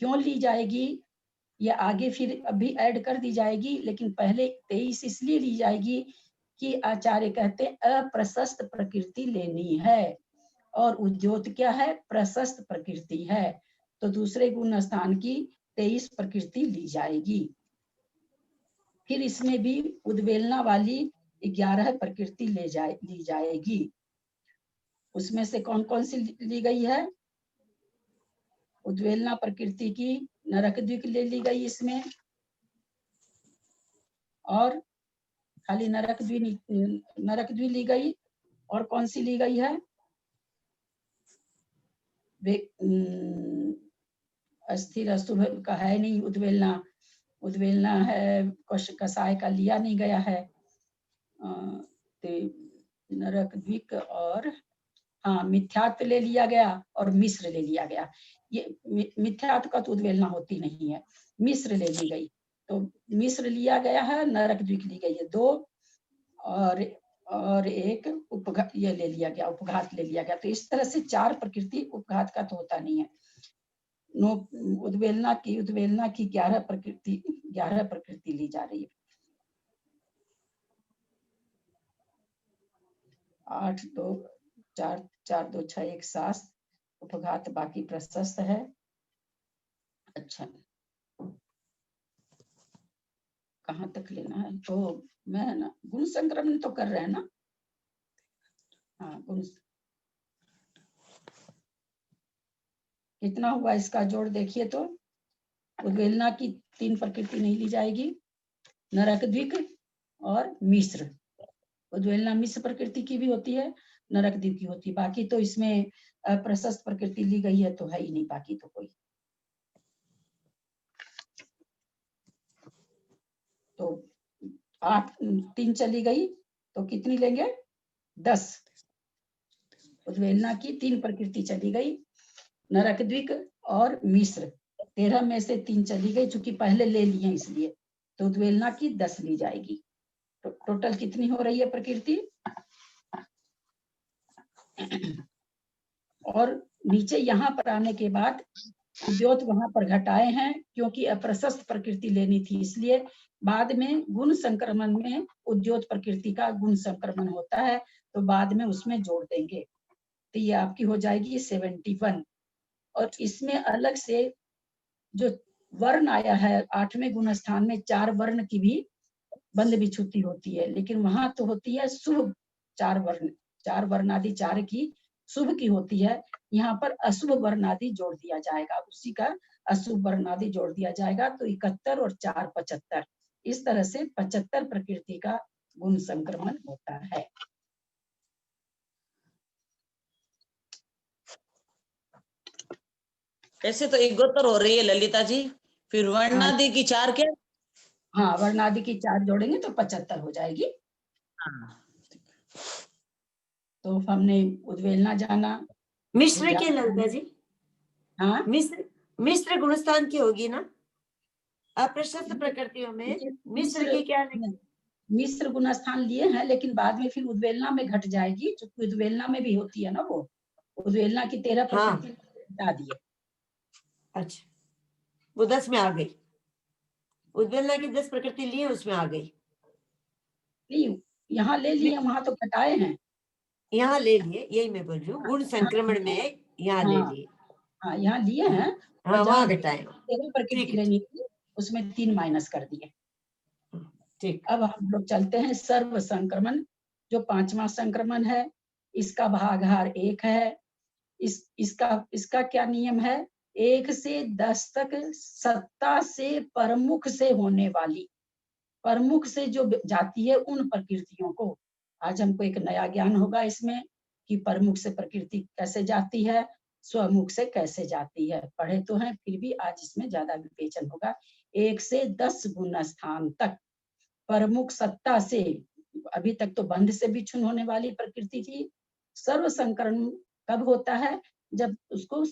क्यों ली जाएगी? ये आगे फिर अभी ऐड कर दी जाएगी, लेकिन पहले 23 इसलिए ली जाएगी कि आचार्य कहते अप्रशस्त प्रकृति लेनी है, और उद्योत क्या है? प्रशस्त प्रकृति है। तो दूसरे गुण स्थान की 23 प्रकृति ली जाएगी। फिर इसमें भी उद्वेलना वाली 11 प्रकृति ली जाएगी। उसमें से कौन कौन सी ली गई है? उद्वेलना प्रकृति की नरकद्विक ले ली गई इसमें, और खाली नरकद्वि ली गई। और कौन सी ली गई है? अस्थिर अशुभ का है नहीं उद्वेलना, उद्वेलना है कसाय का लिया नहीं गया है। नरकद्विक और हाँ मिथ्यात्व ले लिया गया, और मिश्र ले लिया गया। ये मिथ्यात्व का तो उद्वेलना होती नहीं है, मिश्र ले ली गई। तो मिश्र लिया गया है, नरकद्विक ली गई है 2, और एक उपघात ये ले लिया गया, उपघात ले लिया गया। तो इस तरह से 4 प्रकृति, उपघात का तो होता नहीं है। उद्वेलना की 11 प्रकृति ली जा रही है। 8 2 4 4 2 6 1 7 उपघात, बाकी प्रशस्त है। अच्छा कहाँ तक लेना है? तो मैं ना गुण संक्रमण तो कर रहे हैं ना। हाँ गुण कितना हुआ इसका जोड़ देखिए तो। उद्वेलना की 3 प्रकृति नहीं ली जाएगी, नरकद्विक और मिश्र। उद्वेलना मिश्र प्रकृति की भी होती है, नरकद्विक की होती है। बाकी तो इसमें प्रशस्त प्रकृति ली गई है, तो है ही नहीं बाकी तो कोई। तो 8 3 चली गई, तो कितनी लेंगे? 10। उद्वेलना की 3 प्रकृति चली गई, नरकद्विक और मिश्र। 13 में से 3 चली गई, चूंकि पहले ले लिए इसलिए। तो उद्वेलना की 10 ली जाएगी। तो टोटल कितनी हो रही है प्रकृति? और नीचे यहाँ पर आने के बाद उद्योत वहां पर घटाए हैं, क्योंकि अप्रशस्त प्रकृति लेनी थी, इसलिए बाद में गुण संक्रमण में उद्योत प्रकृति का गुण संक्रमण होता है, तो बाद में उसमें जोड़ देंगे। तो ये आपकी हो जाएगी 71। और इसमें अलग से जो वर्ण आया है 8वें गुण स्थान में, 4 वर्ण की भी बंद बिछुती होती है, लेकिन वहां तो होती है शुभ 4 वर्ण, 4 वर्णादि 4 की शुभ की होती है। यहाँ पर अशुभ वर्णादि जोड़ दिया जाएगा, उसी का अशुभ वर्णादि जोड़ दिया जाएगा। तो 71 और 4 75, इस तरह से 75 प्रकृति का गुण संक्रमण होता है। ऐसे तो एकोत्तर हो रही है ललिता जी, फिर वर्णादि की 4 क्या? हाँ, वर्णादि की 4 जोड़ेंगे तो 75 हो जाएगी। हाँ, तो हमने उद्वेलना जाना, मिश्र विद्या- की ललिता जी, हाँ, मिश्र गुणस्थान की होगी ना? अप्रशस्त प्रकृतियों में मिश्र की क्या लिखी? मिश्र गुणस्थान लिए हैं, लेकिन बाद में फिर उद्वेलना में घट जाएगी, जो उद्वेलना में भी होती है ना, वो उद्वेलना की 13 हाँ। प्रकृति हटा दिए। अच्छा, वो 10 में आ गई। उद्वेलना की 10 प्रकृति लिए, उसमें आ गई। नहीं, यहाँ ले लिए, वहां तो घटाए हैं। यहाँ ले लिए, यही मैं बोल रही हूँ, गुण संक्रमण में यहाँ ले हाँ, लिए। हाँ, यहाँ लिए हैं, हाँ, और वहां जहाँ घटाए। 13 प्रकृति ठीक है, लेनी थी उसमें 3 माइनस कर दिए। ठीक। अब हम लोग चलते हैं सर्व संक्रमण, जो 5वां संक्रमण है। इसका भागहार 1 है। इसका क्या नियम है? 1 से 10 तक सत्ता से परमुख से होने वाली, प्रमुख से जो जाती है उन प्रकृतियों को, आज हमको एक नया ज्ञान होगा इसमें, कि प्रमुख से प्रकृति कैसे जाती है, स्वमुख से कैसे जाती है। पढ़े तो हैं, फिर भी आज इसमें ज्यादा विवेचन होगा। 1 से 10 गुण स्थान तक प्रमुख सत्ता से, अभी तक तो बंध से भी क्षुण होने वाली प्रकृति थी। सर्व संकरण कब होता है? जब उसको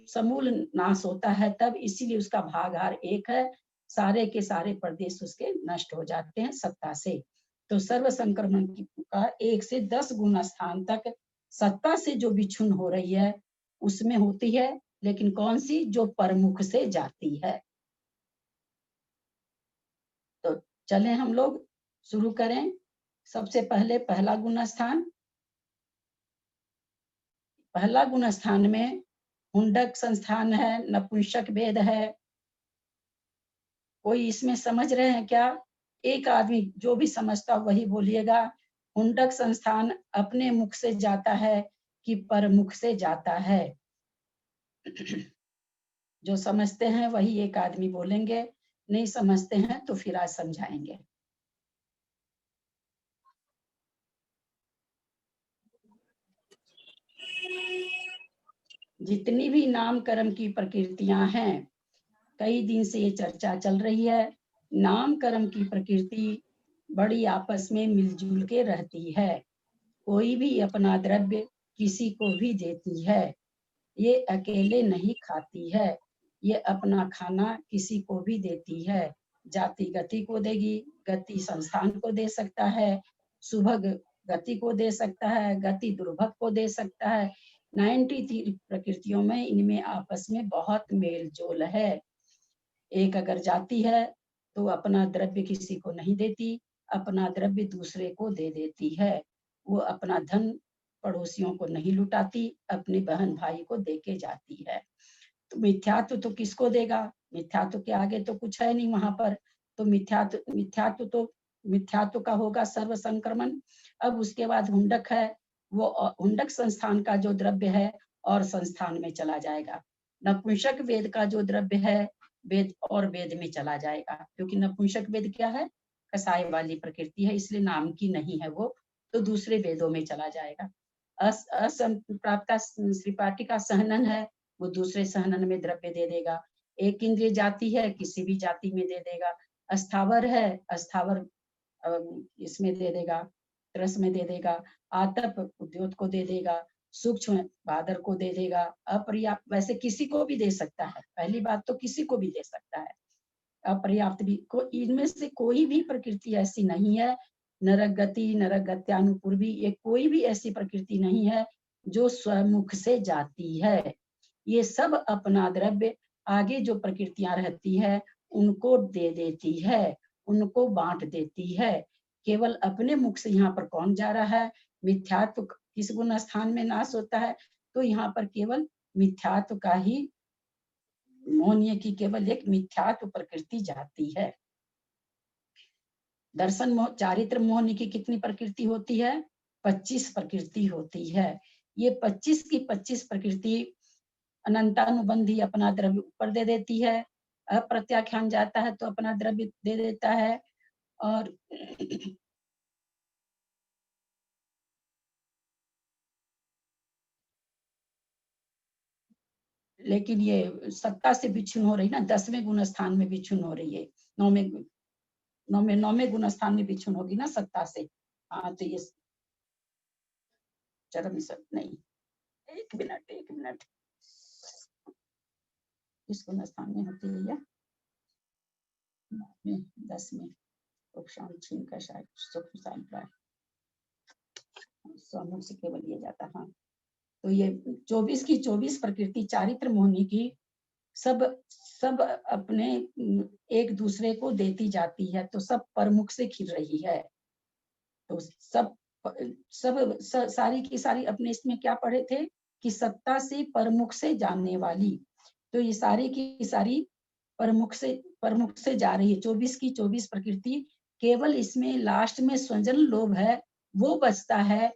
समूल नाश होता है तब, इसीलिए उसका भागहार 1 है। सारे के सारे प्रदेश उसके नष्ट हो जाते हैं सत्ता से। तो सर्व संक्रमण का 1 से 10 गुण स्थान तक सत्ता से जो विक्षुण हो रही है उसमें होती है, लेकिन कौन सी? जो प्रमुख से जाती है। तो चले हम लोग शुरू करें। सबसे पहले पहला गुण स्थान, पहला गुण स्थान में हुंडक संस्थान है, नपुंसक भेद है। कोई इसमें समझ रहे हैं क्या? एक आदमी जो भी समझता वही बोलिएगा। हुंडक संस्थान अपने मुख से जाता है कि परमुख से जाता है? जो समझते हैं वही एक आदमी बोलेंगे, नहीं समझते हैं तो फिर आज समझाएंगे। जितनी भी नाम कर्म की प्रकृतियां हैं, कई दिन से ये चर्चा चल रही है। नाम कर्म की प्रकृति बड़ी आपस में मिलजुल के रहती है। कोई भी अपना द्रव्य किसी को भी देती है। ये अकेले नहीं खाती है, ये अपना खाना किसी को भी देती है। जाति गति को देगी, गति संस्थान को दे सकता है, सुभग गति को दे सकता है, गति दुर्भग को दे सकता है। 93 प्रकृतियों में इनमें आपस में बहुत मेल जोल है। एक अगर जाती है तो अपना द्रव्य किसी को नहीं देती, अपना द्रव्य दूसरे को दे देती है। वो अपना धन पड़ोसियों को नहीं लुटाती, अपने बहन भाई को देके जाती है। तो मिथ्यात्व तो किसको देगा? मिथ्यात्व के आगे तो कुछ है नहीं वहां पर। तो मिथ्यात्व का होगा सर्व संक्रमण। अब उसके बाद हुंडक है, वो हुंडक संस्थान का जो द्रव्य है और संस्थान में चला जाएगा। नपुंसक वेद का जो द्रव्य है वेद और वेद में चला जाएगा, क्योंकि नपुंसक वेद क्या है? कसाय वाली प्रकृति है, इसलिए नाम की नहीं है वो, तो दूसरे वेदों में चला जाएगा। असंप्राप्ता श्रीपाटी का सहनन है, वो दूसरे सहनन में द्रव्य दे देगा। एक इंद्रिय जाति है, किसी भी जाति में दे देगा। अस्थावर है, अस्थावर इसमें दे देगा, रस में दे देगा। आतप उद्योत को दे देगा, सूक्ष्म बादर को दे देगा। अपर्याप्त वैसे किसी को भी दे सकता है, पहली बात तो किसी को भी दे सकता है। अपर्याप्त भी को, इनमें से कोई भी प्रकृति ऐसी नहीं है, नरक गति नरक गत्यानुपूर्वी, ये कोई भी ऐसी प्रकृति नहीं है जो स्वमुख से जाती है। ये सब अपना द्रव्य आगे जो प्रकृतियां रहती है उनको दे देती है, उनको बांट देती है। केवल अपने मुख से यहाँ पर कौन जा रहा है? मिथ्यात्व किस गुण स्थान में नाश होता है? तो यहाँ पर केवल मिथ्यात्व का ही, मोहनीय की केवल एक मिथ्यात्व प्रकृति जाती है। दर्शन मोह, चारित्र मोहनी की कितनी प्रकृति होती है? 25 प्रकृति होती है। ये 25 की 25 प्रकृति अनंतानुबंधी अपना द्रव्य ऊपर दे देती है। अप्रत्याख्यान जाता है तो अपना द्रव्य दे देता है। और लेकिन ये सत्ता से विच्छिन्न हो रही ना, 10वें गुण स्थान में विच्छिन्न हो रही है, 9वें गुण स्थान में विच्छिन्न होगी ना सत्ता से। हाँ तो ये चरम सब नहीं, एक मिनट इस गुण स्थान में होती है या 10 में उपशांत छीन का शायद सुख प्राय स्वमुख से केवल ये जाता। हाँ तो ये 24 की 24 प्रकृति चारित्र मोहिनी की सब अपने एक दूसरे को देती जाती है, तो सब परमुख से खिल रही है। तो सब सारी की सारी अपने इसमें क्या पढ़े थे कि सत्ता से परमुख से जानने वाली, तो ये सारी की सारी परमुख से जा रही है। 24 की 24 प्रकृति, केवल इसमें लास्ट में स्वजन लोभ है, वो बचता है,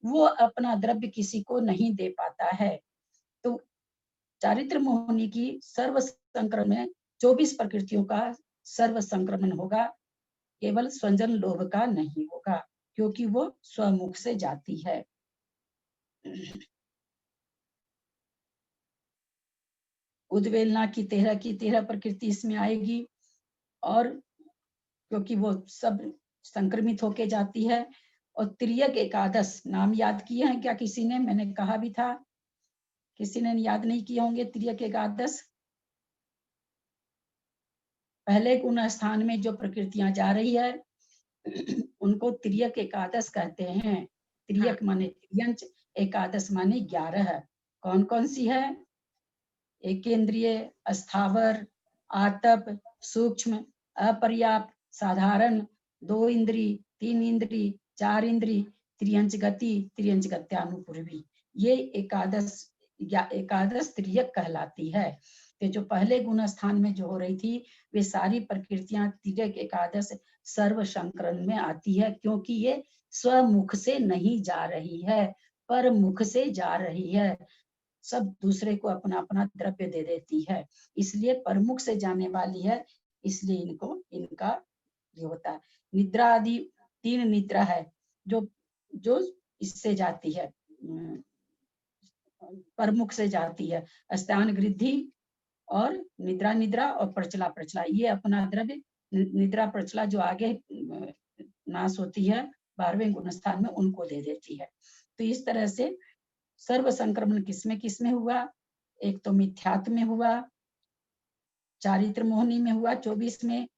वो अपना द्रव्य किसी को नहीं दे पाता है। तो चारित्र मोहिनी की सर्व संक्रमण में 24 प्रकृतियों का सर्व संक्रमण होगा, केवल स्वजन लोभ का नहीं होगा, क्योंकि वो स्वमुख से जाती है। उद्वेलना की 13 प्रकृति इसमें आएगी, और क्योंकि वो सब संक्रमित होके जाती है। और त्रियक एकादश नाम याद किए हैं क्या किसी ने? मैंने कहा भी था, किसी ने याद नहीं किए होंगे। त्रियक एकादश पहले गुण स्थान में जो प्रकृतियां जा रही है उनको त्रियक एकादश कहते हैं। त्रियक माने त्रियंच, एकादश माने 11। कौन कौन सी है? एकेंद्रिय, अस्थावर, आतप, सूक्ष्म, अपर्याप्त, साधारण, 2 इंद्री, 3 इंद्री, 4 इंद्री, त्रियंच गति, त्रियंच गत्यानुपूर्वी, ये एकादश त्रियक कहलाती है। तो जो पहले गुण स्थान में जो हो रही थी, वे सारी प्रकृतियां त्रियक एकादश सर्व संकरण में आती है, क्योंकि ये स्वमुख से नहीं जा रही है, पर मुख से जा रही है। सब दूसरे को अपना अपना द्रव्य दे देती है, इसलिए प्रमुख से जाने वाली है, इसलिए इनका ये होता है। निद्रा आदि 3 निद्रा है जो इससे जाती है, प्रमुख से जाती है। अस्तान गृद्धि और निद्रा और प्रचला, ये अपना द्रव्य निद्रा प्रचला जो आगे नाश होती है 12वें गुण स्थान में, उनको दे देती है। तो इस तरह से सर्व संक्रमण किसमें हुआ? एक तो मिथ्यात्व में हुआ, चारित्र मोहिनी में हुआ 24 में,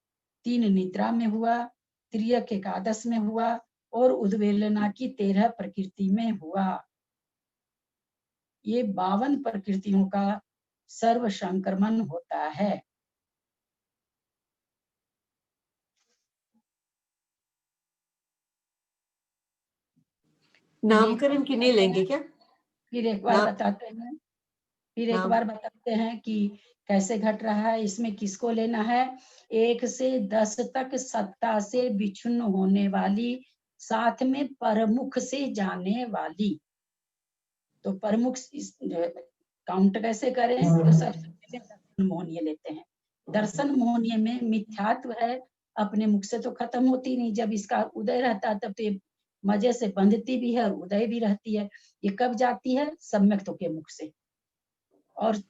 3 निद्रा में हुआ, त्रियक एकादश में हुआ, और उद्वेलना की 13 प्रकृति में हुआ। ये 52 प्रकृतियों का सर्व संक्रमण होता है। नामकरण किन्हें लेंगे क्या? फिर एक बार बताते हैं कि कैसे घट रहा है। इसमें किसको लेना है? 1 से 10 तक सत्ता से विच्छिन्न होने वाली, साथ में परमुख से जाने वाली। तो प्रमुख काउंट कैसे करें? तो सबसे पहले दर्शन मोहनीय लेते हैं। दर्शन मोहनीय में मिथ्यात्व है, अपने मुख से तो खत्म होती नहीं, जब इसका उदय रहता है तब तो ये मजे से बंधती भी है और उदय भी रहती है। ये कब जाती है? सम्यक्तों के मुख से। और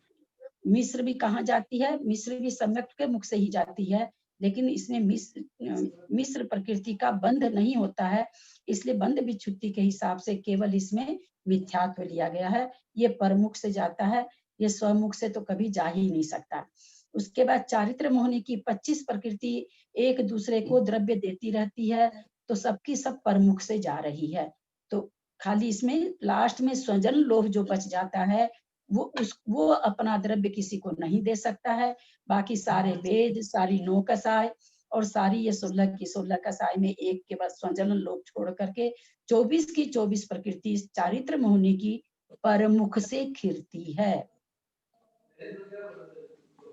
मिश्र भी कहाँ जाती है? मिश्र भी सम्यक्त के मुख से ही जाती है, लेकिन इसमें मिश्र प्रकृति का बंध नहीं होता है, इसलिए बंध विच्छुत्ति के हिसाब से केवल इसमें मिथ्यात्व लिया गया है। ये परमुख से जाता है, ये स्वमुख से तो कभी जा ही नहीं सकता। उसके बाद चारित्र मोहिनी की 25 प्रकृति एक दूसरे को द्रव्य देती रहती है, तो सबकी सब परमुख से जा रही है। तो खाली इसमें लास्ट में स्वजन लोभ जो बच जाता है, वो अपना द्रव्य किसी को नहीं दे सकता है। बाकी सारे वेद, सारी 9 कसाय और सारी ये 16 की 16 कसाय में एक के बाद स्वजन लोभ छोड़ करके 24 की 24 प्रकृति चारित्र मोहिनी की परमुख से खिलती है।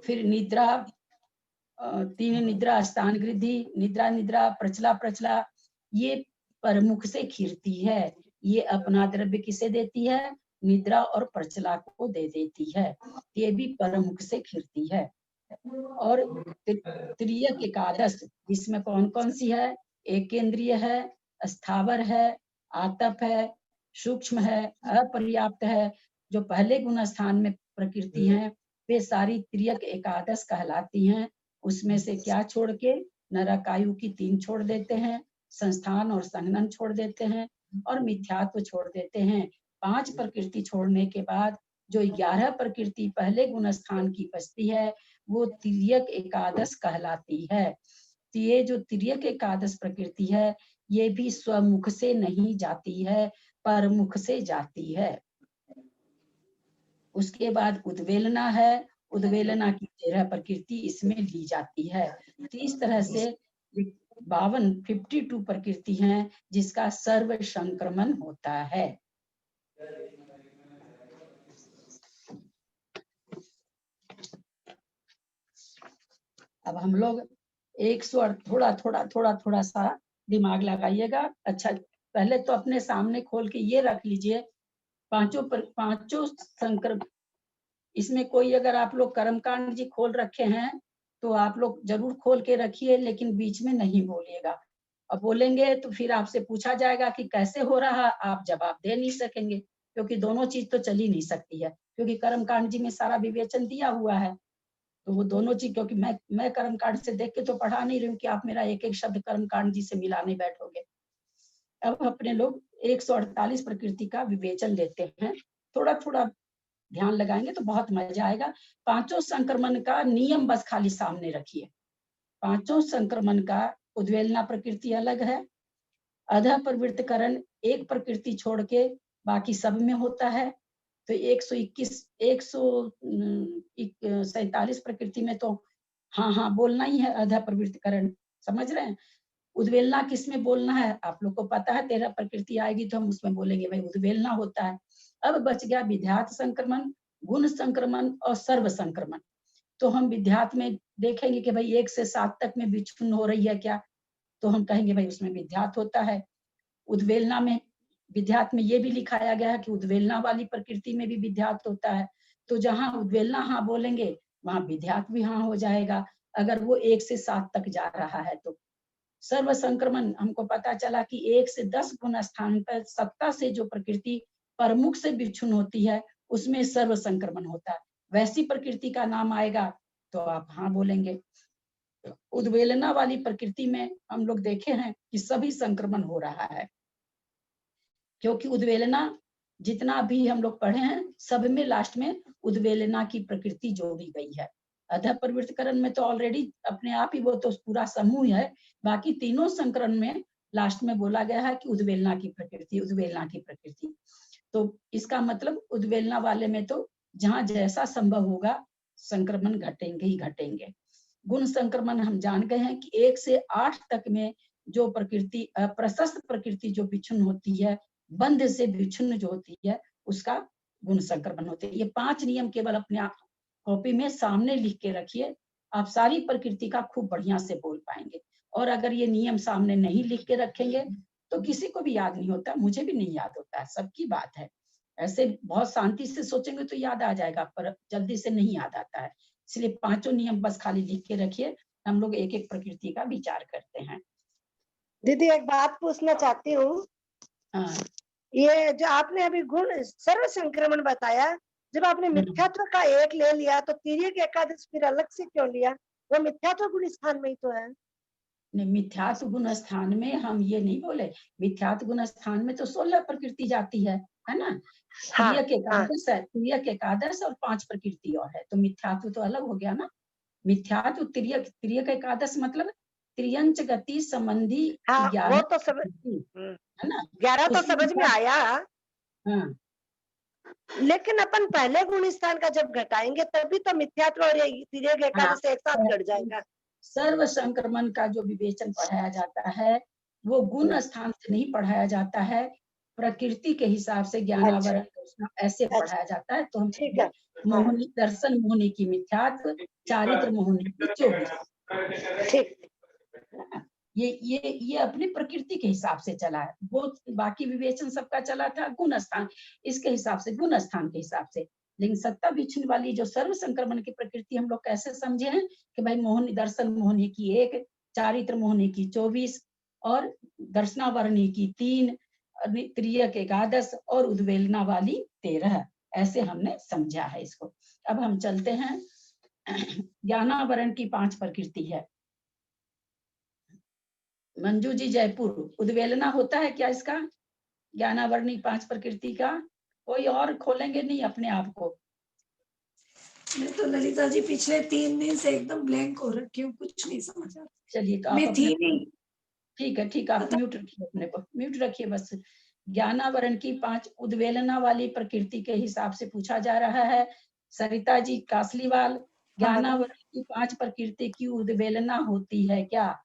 फिर निद्रा 3 निद्रा, स्थान गृद्धि, निद्रा प्रचला, ये परमुख से खिलती है। ये अपना द्रव्य किसे देती है? निद्रा और प्रचला को दे देती है, ये भी परमुख से खिलती है। और त्रियक एकादश, इसमें कौन कौन सी है? एकेंद्रिय है, स्थावर है, आतप है, सूक्ष्म है, अपर्याप्त है। जो पहले गुण स्थान में प्रकृति है वे सारी तिर्यक एकादश कहलाती हैं। उसमें से क्या छोड़ के? नरकायु की 3 छोड़ देते हैं, संस्थान और संघनन छोड़ देते हैं और मिथ्यात्व छोड़ देते हैं। 5 प्रकृति छोड़ने के बाद जो 11 प्रकृति पहले गुण स्थान की बचती है वो तिर्यक एकादश कहलाती है। तो ये जो तिर्यक एकादश प्रकृति है ये भी स्वमुख से नहीं जाती है, परमुख से जाती है। उसके बाद उद्वेलना है, उद्वेलना की 13 प्रकृति इसमें ली जाती है। तो इस तरह से 52 प्रकृति हैं जिसका सर्व संक्रमण होता है। अब हम लोग 100 थोड़ा सा दिमाग लगाइएगा। अच्छा, पहले तो अपने सामने खोल के ये रख लीजिए पांचों संक्रमण। इसमें कोई अगर आप लोग कर्मकांड जी खोल रखे हैं तो आप लोग जरूर खोल के रखिए, लेकिन बीच में नहीं बोलिएगा। अब बोलेंगे तो फिर आपसे पूछा जाएगा कि कैसे हो रहा, आप जवाब दे नहीं सकेंगे, क्योंकि दोनों चीज तो चल ही नहीं सकती है, क्योंकि कर्मकांड जी में सारा विवेचन दिया हुआ है। तो वो दोनों चीज, क्योंकि मैं कर्मकांड से देख के तो पढ़ा नहीं रही हूँ कि आप मेरा एक एक शब्द कर्मकांड जी से मिलाने बैठोगे। अब अपने लोग 148 प्रकृति का विवेचन लेते हैं, थोड़ा थोड़ा ध्यान लगाएंगे तो बहुत मजा आएगा। पांचों संक्रमण का नियम बस खाली सामने रखिए। पांचों संक्रमण का उद्वेलना प्रकृति अलग है, अधः प्रवृत्तकरण एक प्रकृति छोड़ के बाकी सब में होता है। तो 147 प्रकृति में तो हाँ बोलना ही है, अधः प्रवृत्तकरण, समझ रहे हैं। उद्वेलना किस में बोलना है आप लोग को पता है, 13 प्रकृति आएगी तो हम उसमें बोलेंगे भाई उद्वेलना होता है। अब बच गया विध्यात संक्रमण, गुण संक्रमण और सर्व संक्रमण। तो हम विध्यात में देखेंगे कि भाई 1 से 7 तक में विच्छिन्न हो रही है क्या, तो हम कहेंगे भाई उसमें विध्यात होता है। उद्वेलना में, विध्यात में ये भी लिखाया गया है कि उद्वेलना वाली प्रकृति में भी विध्यात होता है। तो जहाँ उद्वेलना हाँ बोलेंगे वहां विध्यात भी हाँ हो जाएगा, अगर वो 1 से 7 तक जा रहा है तो। सर्व संक्रमण हमको पता चला कि 1 से 10 गुण स्थान पर सत्ता से जो प्रकृति प्रमुख से विच्छिन्न होती है उसमें सर्व संक्रमण होता है। वैसी प्रकृति का नाम आएगा तो आप हाँ बोलेंगे। उद्वेलना वाली प्रकृति में हम लोग देखे हैं कि सभी संक्रमण हो रहा है, क्योंकि उद्वेलना जितना भी हम लोग पढ़े हैं सब में लास्ट में उद्वेलना की प्रकृति जोड़ी गई है। अधः प्रवृत्तकरण में तो ऑलरेडी अपने आप ही वो तो पूरा समूह है, बाकी तीनों संकरण में लास्ट में बोला गया है कि उद्वेलना की प्रकृति, उद्वेलना की प्रकृति। तो इसका मतलब उद्वेलना वाले में तो जहां जैसा संभव होगा संक्रमण घटेंगे ही घटेंगे। गुण संक्रमण हम जान गए हैं कि 1 से 8 तक में जो प्रकृति प्रशस्त प्रकृति जो विच्छिन्न होती है, बंध से विच्छिन्न जो होती है उसका गुण संक्रमण होते हैं। ये 5 नियम केवल अपने कॉपी में सामने लिख के रखिए, आप सारी प्रकृति का खूब बढ़िया से बोल पाएंगे। और अगर ये नियम सामने नहीं लिख के रखेंगे तो किसी को भी याद नहीं होता, मुझे भी नहीं याद होता है, सबकी बात है। ऐसे बहुत शांति से सोचेंगे तो याद आ जाएगा, पर जल्दी से नहीं याद आता है। इसलिए 5 नियम बस खाली लिख के रखिए, हम लोग एक एक प्रकृति का विचार करते हैं। दीदी एक बात पूछना चाहती हूँ। हाँ, ये जो आपने अभी गुण सर्व संक्रमण बताया, जब आपने मिथ्यात्व का एक ले लिया तो तिर्यक एकादश फिर अलग से क्यों लिया? वो मिथ्यात्व गुण स्थान में ही तो है। मिथ्यात्व गुण स्थान में हम ये नहीं बोले, मिथ्यात्व गुण स्थान में तो 16 प्रकृति जाती है ना। हाँ, तिर्यक एकादश है, तिर्यक एकादश और 5 प्रकृति और है, तो मिथ्यात्व तो अलग हो गया ना। मिथ्यात्व तिर्यक एकादश मतलब त्रियंच गति संबंधी हाँ, 11 वो तो सब है ना, 11 तो उसके समझ में हिसाब- आया, हाँ, लेकिन अपन पहले गुण स्थान का जब घटाएंगे तभी तो मिथ्यात्व और ये तिर्यक एकादश एक साथ घट जाएगा। सर्व संक्रमण का जो विवेचन पढ़ाया जाता है वो गुण स्थान से नहीं पढ़ाया जाता है, प्रकृति के हिसाब से ज्ञानावरण दर्शन ऐसे पढ़ाया जाता है। तो हम ठीक है। मोहिनी दर्शन मोहिनी की मिथ्यात्व, चारित्र मोहिनी की 24। ठीक, ये अपनी प्रकृति के हिसाब से चला है, वो बाकी विवेचन सबका चला था गुण स्थान, इसके हिसाब से गुण स्थान के हिसाब से। लेकिन सत्ता विच्छिन्न वाली जो सर्व संक्रमण की प्रकृति हम लोग कैसे समझे हैं कि भाई मोहनी दर्शन मोहनी की 1, चारित्र मोहनी की 24 और दर्शनावरणी की 3, त्रियक एकादश और उद्वेलना वाली 13, ऐसे हमने समझा है इसको। अब हम चलते हैं, ज्ञानावरण की 5 प्रकृति है। मंजू जी जयपुर, उद्वेलना होता है क्या इसका? ज्ञानावरणी 5 प्रकृति का कोई और खोलेंगे नहीं अपने आप को? मैं तो ललिता जी पिछले 3 दिन से एकदम ब्लैंक हो रखी हूँ, कुछ नहीं समझ आता। चलिए तो आप मैं थी अपने, नहीं। ठीक है ठीक है, आप म्यूट रखिए, अपने को म्यूट रखिए बस। ज्ञानावरण की 5 उद्वेलना वाली प्रकृति के हिसाब से पूछा जा रहा है। सरिता जी कासलीवाल, ज्ञानावरण की 5 प्रकृति की उद्वेलना होती है क्या?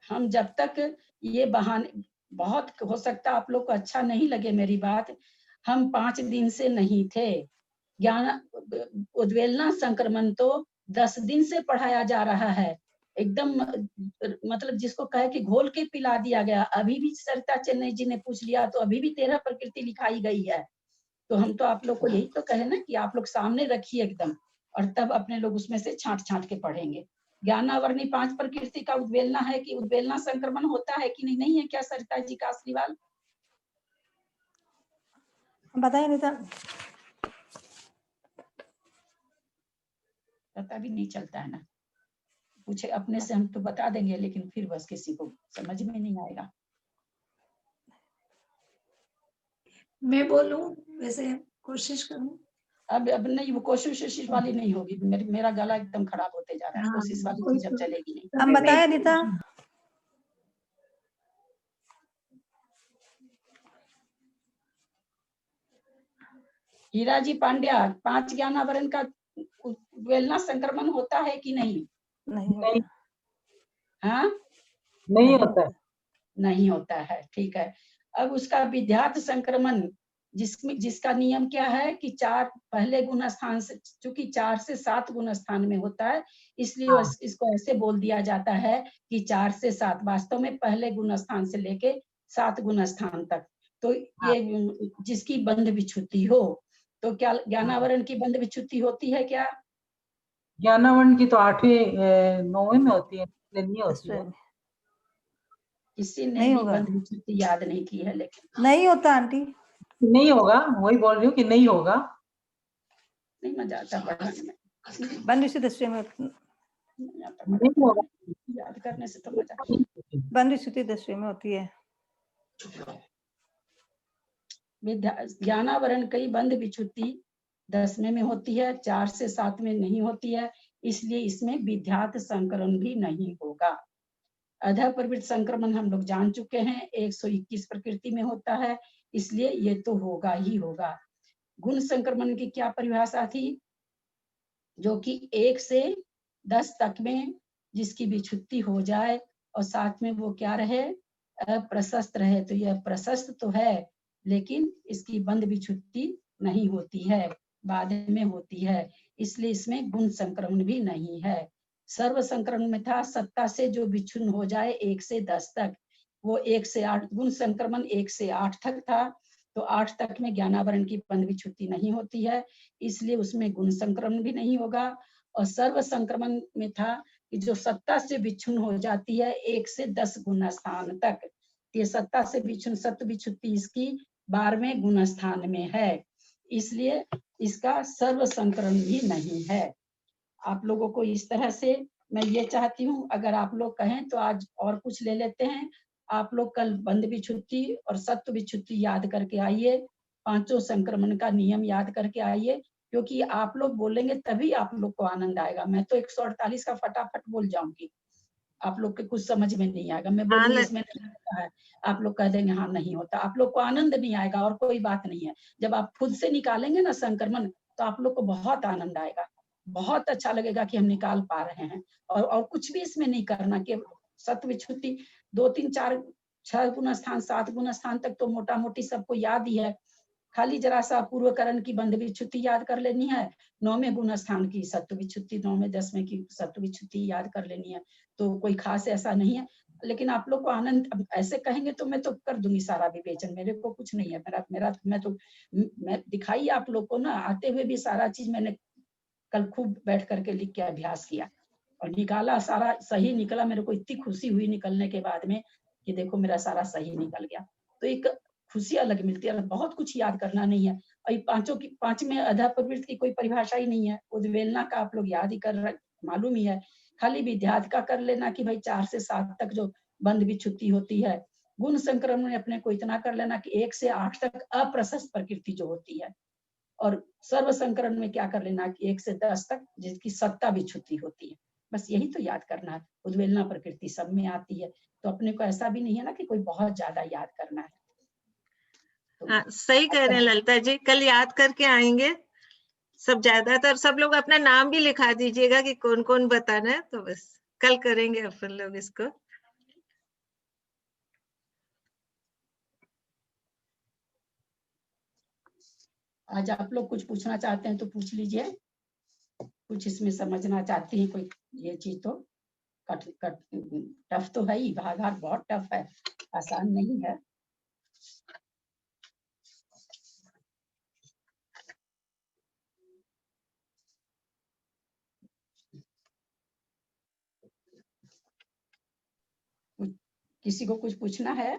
हम जब तक ये बहाने, बहुत हो सकता आप लोग को अच्छा नहीं लगे मेरी बात, हम 5 दिन से नहीं थे। ज्ञान उद्वेलना संक्रमण तो 10 दिन से पढ़ाया जा रहा है, एकदम मतलब जिसको कहे कि घोल के पिला दिया गया। अभी भी सरिता चेन्नई जी ने पूछ लिया तो अभी भी 13 प्रकृति लिखाई गई है। तो हम तो आप लोग को यही तो कहे ना कि आप लोग सामने रखिए एकदम, और तब अपने लोग उसमें से छांट छांट के पढ़ेंगे। ज्ञानावरणी 5 प्रकृति का उद्वेलना है कि उद्वेलना संक्रमण होता है कि नहीं, नहीं है क्या सरिता जी कासलीवाल? बताइए नहीं तो। पता भी नहीं चलता है ना, पूछे अपने से हम तो बता देंगे, लेकिन फिर बस किसी को समझ में नहीं आएगा। मैं बोलूं, वैसे कोशिश करूं। अब नहीं, वो कोशिश वाली नहीं होगी, मेरा गला एकदम खराब होते जा रहा है, हाँ, कोशिश वाली कोई चीज अब चलेगी नहीं। हम बताए नहीं था। हीरा जी पांड्या, 5 ज्ञानावरण का उद्वेलना संक्रमण होता है कि नहीं? नहीं हाँ, नहीं होता है। नहीं होता है, ठीक है। अब उसका विध्यात संक्रमण, जिसमें जिसका नियम क्या है कि 4 पहले गुण स्थान से, चूंकि 4 से 7 गुण स्थान में होता है, इसलिए इसको ऐसे बोल दिया जाता है कि 4 से 7, वास्तव में पहले गुण स्थान से लेके 7 गुण स्थान तक। तो ये जिसकी बंध विच्छुति हो, तो क्या ज्ञानावरण की बंध विच्छुति होती है क्या? ज्ञानावरण की तो 8वीं 9वीं में होती है, नहीं होती है। किसी ने नहीं भी होगा। बंध विच्छुति याद नहीं की है, लेकिन नहीं होता आंटी, नहीं होगा, वही बोल रही हूँ कि नहीं होगा। नहीं मजा आता पढ़ाने में, बंद विशुद्ध 10वीं में नहीं आता नहीं होगा। याद करने से तो मजा। बंद विशुद्धि 10वीं में होती है। ज्ञानावरण कई बंध विच्छुति 10वें में होती है, 4 से 7 में नहीं होती है, इसलिए इसमें विध्यात संक्रमण भी नहीं होगा। अधः प्रवृत्त संक्रमण हम लोग जान चुके हैं, 121 प्रकृति में होता है, इसलिए ये तो होगा ही होगा। गुण संक्रमण की क्या परिभाषा थी? जो कि 1 से 10 तक में जिसकी विच्छुत्ति हो जाए और साथ में वो क्या रहे, अप्रशस्त रहे। तो यह प्रशस्त तो है, लेकिन इसकी बंध विच्छुत्ति नहीं होती है, बाद में होती है, इसलिए इसमें गुण संक्रमण भी नहीं है। सर्व संक्रमण में था सत्ता से जो विच्छुन्न हो जाए 1 से 10 तक, वो 1 से 8, गुण संक्रमण 1 से 8 तक था, तो 8 तक में ज्ञानावरण की बंध विच्छुत्ति नहीं होती है, इसलिए उसमें गुण संक्रमण भी नहीं होगा। और सर्व संक्रमण में था कि जो सत्ता से विच्छुन्न हो जाती है 1 से 10 गुण स्थान तक, ये सत्ता से विच्छुन्न सत्व विच्छुत्ति इसकी 12वें गुण स्थान में है, इसलिए इसका सर्व संक्रमण भी नहीं है। आप लोगों को इस तरह से मैं ये चाहती हूँ, अगर आप लोग कहें तो आज और कुछ ले लेते हैं। आप लोग कल बंध विच्छुत्ति और सत्व विच्छुत्ति याद करके आइए, 5 संक्रमण का नियम याद करके आइए, क्योंकि आप लोग बोलेंगे तभी आप लोग को आनंद आएगा। मैं तो 148 का फटाफट बोल जाऊंगी, आप लोग के कुछ समझ में नहीं आएगा। मैं बोलूंगी इसमें नहीं होता है, आप लोग कह देंगे हाँ नहीं होता, आप लोग को आनंद नहीं आएगा, और कोई बात नहीं है। जब आप खुद से निकालेंगे ना संक्रमण, तो आप लोग को बहुत आनंद आएगा, बहुत अच्छा लगेगा कि हम निकाल पा रहे हैं। और कुछ भी इसमें नहीं करना, कि सत्व विच्छुत्ति 2 3 4 6 गुण स्थान 7 गुण स्थान तक तो मोटा मोटी सबको याद ही है, खाली जरा सा पूर्वकरण की बंध विच्छुत्ति याद कर लेनी है, 9वें गुण स्थान की सत्व विच्छुत्ति, 9वें 10वें की सत्व विच्छुत्ति याद कर लेनी है, तो कोई खास ऐसा नहीं है। लेकिन आप लोग को आनंद, ऐसे कहेंगे तो मैं तो कर दूंगी सारा विवेचन, मेरे को कुछ नहीं है, मैं दिखाई आप लोग को ना, आते हुए भी सारा चीज मैंने कल खूब बैठ करके लिख के अभ्यास किया और निकाला, सारा सही निकला। मेरे को इतनी खुशी हुई निकलने के बाद में कि देखो मेरा सारा सही निकल गया, तो एक खुशी अलग मिलती है। बहुत कुछ याद करना नहीं है, और ये पांच में अधा प्रवृत्ति की कोई परिभाषा ही नहीं है। उद्वेलना का आप लोग याद ही मालूम ही है, खाली विध्यात का कर लेना कि भाई 4 से 7 तक जो बंध विच्छुत्ति होती है। गुण संक्रमण में अपने को इतना कर लेना कि 1 से 8 तक अप्रशस्त प्रकृति जो होती है, और सर्व संकरण में क्या कर लेना कि 1 से 10 तक जिसकी सत्ता विच्छुत्ति होती है। बस यही तो याद करना है। उद्वेलना प्रकृति सब में आती है, तो अपने को ऐसा भी नहीं है ना कि कोई बहुत ज्यादा याद करना है। तो हाँ, सही कह रहे हैं ललिता जी, कल याद करके आएंगे सब। ज्यादातर सब लोग अपना नाम भी लिखा दीजिएगा कि कौन कौन बताना है, तो बस कल करेंगे अपन लोग इसको। आज आप लोग कुछ पूछना चाहते हैं तो पूछ लीजिए, कुछ इसमें समझना चाहती हैं कोई। ये चीज तो टफ तो है ही, भाग बहुत टफ है, आसान नहीं है। किसी को कुछ पूछना है,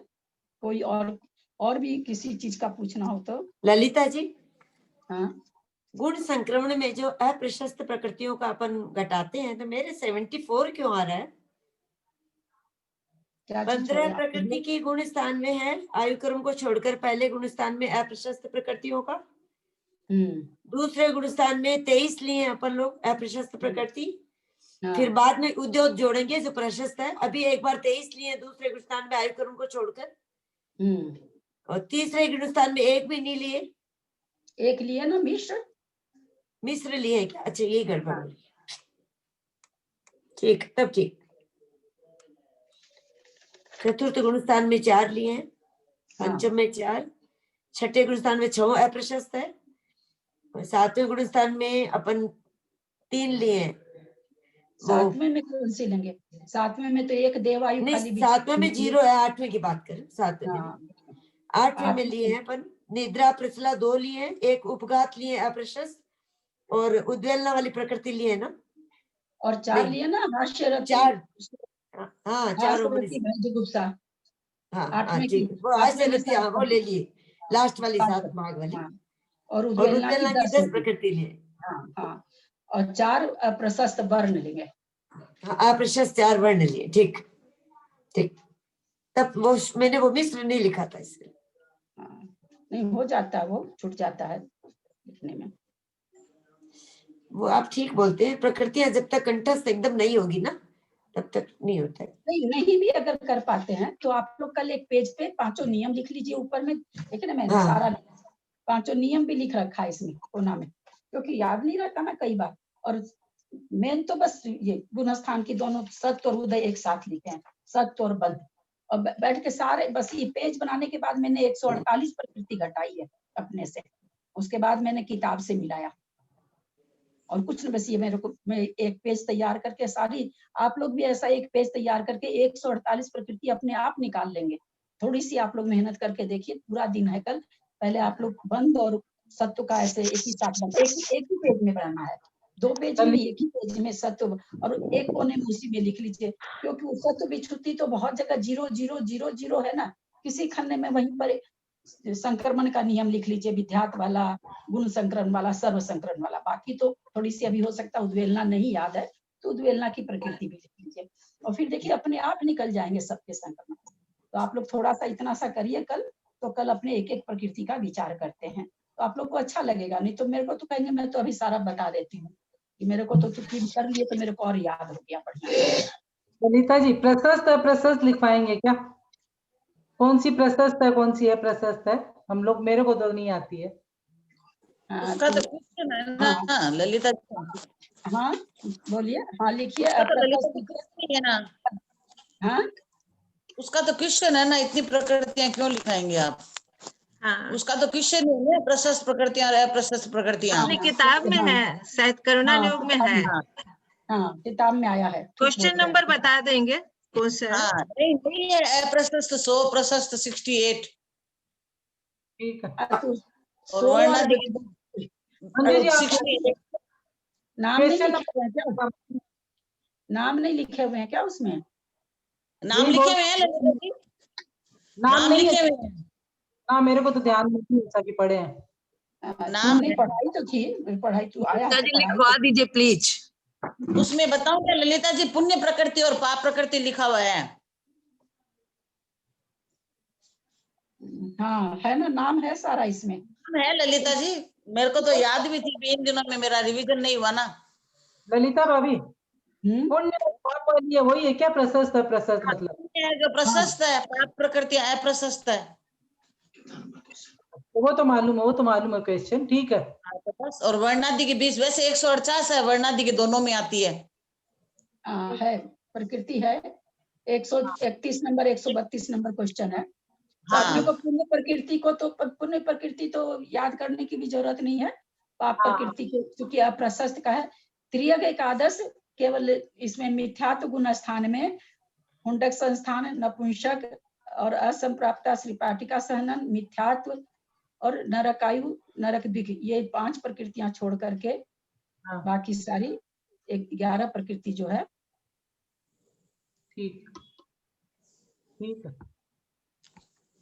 कोई और भी किसी चीज का पूछना हो तो। ललिता जी, हाँ, गुण संक्रमण में जो अप्रशस्त प्रकृतियों का अपन घटाते हैं, तो मेरे 74 क्यों आ रहा है? क्या चीज 15 छोड़े प्रकृति आप? की गुण स्थान में है, आयु क्रम को छोड़कर पहले गुण स्थान में अप्रशस्त प्रकृतियों का, दूसरे गुण स्थान में 23 लिए हैं अपन लोग अप्रशस्त प्रकृति। हाँ, फिर बाद में उद्योग जोड़ेंगे जो प्रशस्त है। अभी एक बार 23 लिए दूसरे गुण स्थान में आयु क्रम को छोड़कर, और तीसरे गुण स्थान में एक भी नहीं लिए। एक लिए ना मिश्र लिए क्या? अच्छा, ये गड़बड़ हो रही है। ठीक, तब ठीक। चतुर्थ गुण स्थान में 4 लिए हैं, पंचम में 4, छठे गुण स्थान में 6 अप्रशस्त है, और सातवें गुण स्थान में अपन 3 लिए हैं। सातवें में कौन सी लेंगे? सातवें में तो एक देवायु खाली नहीं, सातवें में 0 है, 8वें की बात करें। सातवें में 8वें में लिए हैं अपन निद्रा प्रचला 2 लिए हैं, एक उपघात लिए अप्रशस्त, और उद्वेलना वाली प्रकृति लिए है ना, और 4 लिए ना हास्यरति। 4, हाँ 4 गुप्सा। हाँ ठीक, वो हास्यरति वो ले लिए, लास्ट वाली 7 भाग वाली। और और उद्वेलना उद्वेलना की की 10 प्रकृति लिए। हाँ, और 4 अप्रशस्त वर्ण लेंगे। अप्रशस्त 4 वर्ण लिए, ठीक ठीक। तब वो मैंने वो मिश्र नहीं लिखा था इसलिए। नहीं हो जाता है, वो छूट जाता है लिखने में। वो आप ठीक बोलते हैं, प्रकृतियां जब तक कंठस्थ एकदम नहीं होगी ना, तब तक नहीं होता है। नहीं भी अगर कर पाते हैं तो आप लोग कल एक पेज पे 5 नियम लिख लीजिए ऊपर में। देखिए ना, मैंने सारा 5 नियम भी लिख रखा है इसमें कोना में, क्योंकि याद नहीं रहता ना कई बार। और मेन तो बस ये गुण स्थान की दोनों सत्व और उदय एक साथ लिखे हैं, सत्व और बंध। और बैठ के सारे बस ये पेज बनाने के बाद मैंने 148 प्रकृति घटाई है अपने से, उसके बाद मैंने किताब से मिलाया। और कुछ नहीं, बस ये मैं एक पेज तैयार करके सारी, आप लोग भी ऐसा एक पेज तैयार करके 148 प्रकृति अपने आप निकाल लेंगे। थोड़ी सी आप लोग मेहनत करके देखिए, पूरा दिन है कल। पहले आप लोग बंध और सत्व का ऐसे एक ही साथ एक ही पेज में बनाना है, 2 पेज में, एक ही पेज में सत्व, और एक कोने में उसी में लिख लीजिए। क्योंकि सत्व विच्छुत्ति तो बहुत जगह 0 0 0 0 है ना, किसी खन्ने में वहीं पर संक्रमण का नियम लिख लीजिए, विध्यात वाला, गुण संकरण वाला, सर्व संकरण वाला। बाकी तो थोड़ी सी अभी हो सकता है उद्वेलना नहीं याद है, तो उद्वेलना की प्रकृति भी लिख लीजिए, और फिर देखिए अपने आप निकल जाएंगे सबके संक्रमण। तो आप लोग थोड़ा सा इतना सा करिए कल, तो कल अपने एक एक प्रकृति का विचार करते हैं, तो आप लोग को अच्छा लगेगा। नहीं तो मेरे को तो कहेंगे मैं तो अभी सारा बता देती हूँ, कि मेरे को तो चुटकी कर लिए तो मेरे को और याद हो गया बढ़िया। ललिता जी, प्रशस्त अप्रशस्त लिखवाएंगे क्या? कौन सी प्रशस्त है, कौन सी अप्रशस्त है? हम लोग, मेरे को तो नहीं आती है। उसका तो क्वेश्चन है ना ललिता जी। हाँ बोलिए, हाँ लिखिए। है ना, हाँ उसका तो क्वेश्चन है ना, इतनी प्रकृतियां क्यों लिखाएंगे आप? हाँ, उसका तो क्वेश्चन है ना, प्रशस्त प्रकृतियां और अप्रशस्त प्रकृतियां। अपनी किताब में है, शायद करुणा योग में है। हाँ किताब में आया है। क्वेश्चन नंबर बता देंगे कौन सा है? हाँ, नहीं है, अप्रशस्त 100, प्रशस्त 68। ठीक है। और वर्णादि नाम नहीं लिखे हुए हैं क्या? नाम नहीं लिखे हुए हैं क्या उसमें? नाम लिखे हुए हैं ललिता जी, नाम लिखे हुए हैं। हाँ, मेरे को तो ध्यान नहीं, ऐसा कि पढ़े हैं। नाम तुमने पढ़ाई तो थी, पढ़ाई तो आया है, पढ़ाई लिखवा दीजिए प्लीज। उसमें बताऊं क्या ललिता जी, पुण्य प्रकृति और पाप प्रकृति लिखा हुआ है। हाँ है ना, नाम है सारा इसमें। है ललिता जी, मेरे को तो याद भी थी, इन दिनों में मेरा रिवीजन नहीं हुआ ना। ललिता भाभी, पुण्य और पाप वाली है, वही है क्या प्रशस्त है? प्रशस्त मतलब पुण्य है जो प्रशस्त है, पाप प्रकृति अप्रशस्त है। वो तो मालूम है, वो तो मालूम है क्वेश्चन, ठीक है। तो बस, और वर्णादि के 20 वैसे 148 है, वर्णादि के दोनों में आती है। है प्रकृति है। 131 नंबर 132 नंबर क्वेश्चन है। तो हाँ। अपने को पुण्य प्रकृति को तो, पुण्य प्रकृति तो याद करने की भी जरूरत नहीं है। पाप प्रकृति को क्योंकि अप्रशस्त का है। त्रियग एकादश केवल इसमें मिथ्यात्व गुण स्थान में हुंडक संस्थान, नपुंसक और असंप्राप्ता श्रीपाटिका सहनन, मिथ्यात्व और नरकायु नरक दिख, ये 5 प्रकृतियां छोड़ करके बाकी सारी 11 प्रकृति जो है। ठीक ठीक है।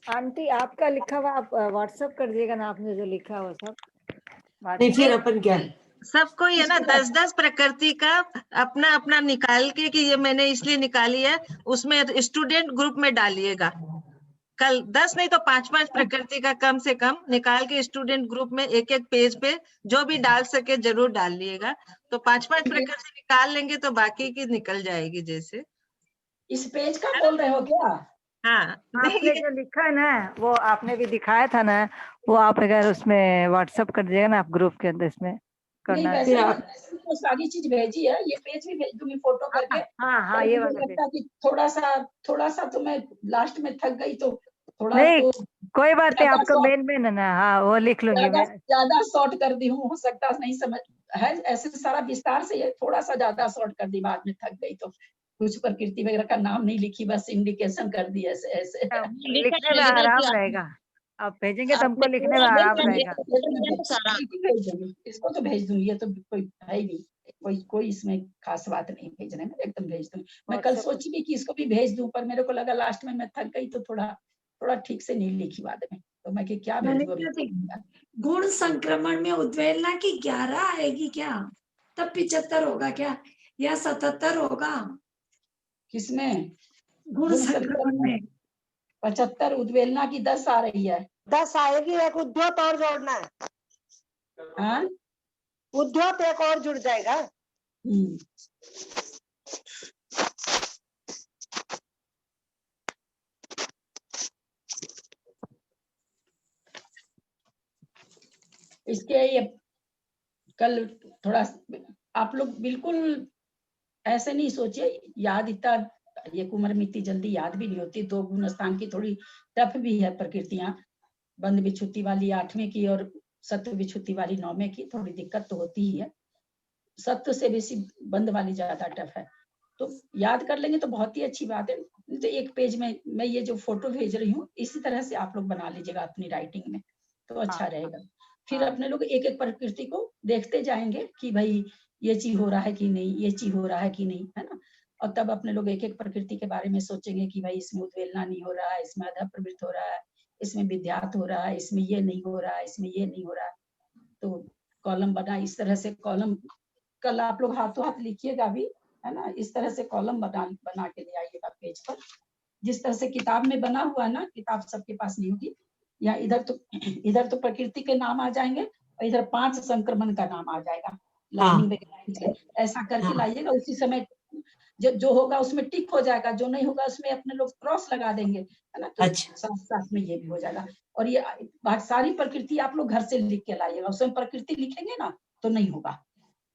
आंटी आपका लिखा हुआ आप व्हाट्सएप कर दिएगा ना, आपने जो लिखा हुआ सब। नहीं फिर अपन क्या, सबको ये ना 10-10 प्रकृति का अपना अपना निकाल के कि ये मैंने इसलिए निकाली है, उसमें स्टूडेंट ग्रुप में डालिएगा। कल 10 नहीं तो 5-5 प्रकृति का कम से कम निकाल के स्टूडेंट ग्रुप में एक पेज पे जो भी डाल सके जरूर डाल लिएगा। तो 5-5 प्रकृति निकाल लेंगे तो बाकी की निकल जाएगी। जैसे इस पेज का बोल रहे हो क्या? हाँ, आपने जो लिखा है ना, वो आपने भी दिखाया था ना, वो आप अगर उसमें व्हाट्सएप कर दीजिएगा ना, आप ग्रुप के अंदर इसमें नहीं, करना है। वैसे तो सारी चीज भेजी है, ये पेज भी भेज दूंगी फोटो करके। हाँ ये मुझे वाला लगता कि थोड़ा सा तो मैं लास्ट में थक गई, तो थोड़ा नहीं, तो कोई बात नहीं, ज्यादा आपको मेन है ना, हाँ वो लिख लूंगी मैं। ज्यादा शॉर्ट कर दी हूँ, हो सकता है नहीं समझ है, ऐसे सारा विस्तार से ये थोड़ा सा ज्यादा शॉर्ट कर दी, बाद में थक गई तो कुछ प्रकृति वगैरह का नाम नहीं लिखी, बस इंडिकेशन कर दी ऐसे ऐसे। लिखने में आराम रहेगा, आप भेजेंगे तो हमको लिखने में आराम रहेगा। इसको तो भेज दूंगी, ये तो कोई है ही नहीं, कोई इसमें खास बात नहीं भेजने में, एकदम भेज दूंगी। मैं कल सोची भी कि इसको भी भेज दूं, पर मेरे को लगा लास्ट में मैं थक गई तो थोड़ा ठीक से नहीं लिखी बाद में, तो मैं कि क्या भेजूं अभी। गुण संक्रमण में उद्वेलना की 11 आएगी क्या? तब 75 होगा क्या या 77 होगा? किसमें? गुण संक्रमण में 75, उद्वेलना की 10 आ रही है। 10 आएगी, एक उद्योत और जोड़ना है। हाँ, उद्योत एक और जुड़ जाएगा। इसके ये कल थोड़ा आप लोग बिल्कुल ऐसे नहीं सोचिए, याद इतना ये उम्र में इतनी जल्दी याद भी नहीं होती। 2 गुण स्थान की थोड़ी टफ भी है प्रकृतियां, बंद विच्छुति वाली 8वें की और सत्व विच्छुति वाली 9वें की, थोड़ी दिक्कत तो होती ही है। सत्व से बेसी बंद वाली ज्यादा टफ है, तो याद कर लेंगे तो बहुत ही अच्छी बात है। तो एक पेज में मैं ये जो फोटो भेज रही हूँ, इसी तरह से आप लोग बना लीजिएगा अपनी राइटिंग में, तो अच्छा रहेगा। फिर अपने लोग एक एक प्रकृति को देखते जाएंगे कि भाई ये चीज हो रहा है कि नहीं, ये चीज हो रहा है कि नहीं, है ना। और तब अपने लोग एक एक प्रकृति के बारे में सोचेंगे कि भाई इसमें उद्वेलना नहीं हो रहा है, इसमें अधः प्रवृत्त हो रहा है, इसमें विद्यार्थ हो रहा है, इसमें ये नहीं हो रहा है, इसमें ये नहीं हो रहा है। तो कॉलम बना, इस तरह से कॉलम कल आप लोग हाथों हाथ लिखिएगा भी, है ना। इस तरह से कॉलम बना के ले आइएगा पेज पर, जिस तरह से किताब में बना हुआ ना, किताब सबके पास नहीं होगी। या इधर तो प्रकृति के नाम आ जाएंगे और इधर 5 संक्रमण का नाम आ जाएगा, लाइनिंग में ऐसा करके लाइएगा। उसी समय जो होगा उसमें टिक हो जाएगा, जो नहीं होगा उसमें अपने लोग क्रॉस लगा देंगे, है ना। तो साथ साथ में ये भी हो जाएगा। और ये सारी प्रकृति आप लोग घर से लिख के लाइएगा, उसमें प्रकृति लिखेंगे ना तो नहीं होगा,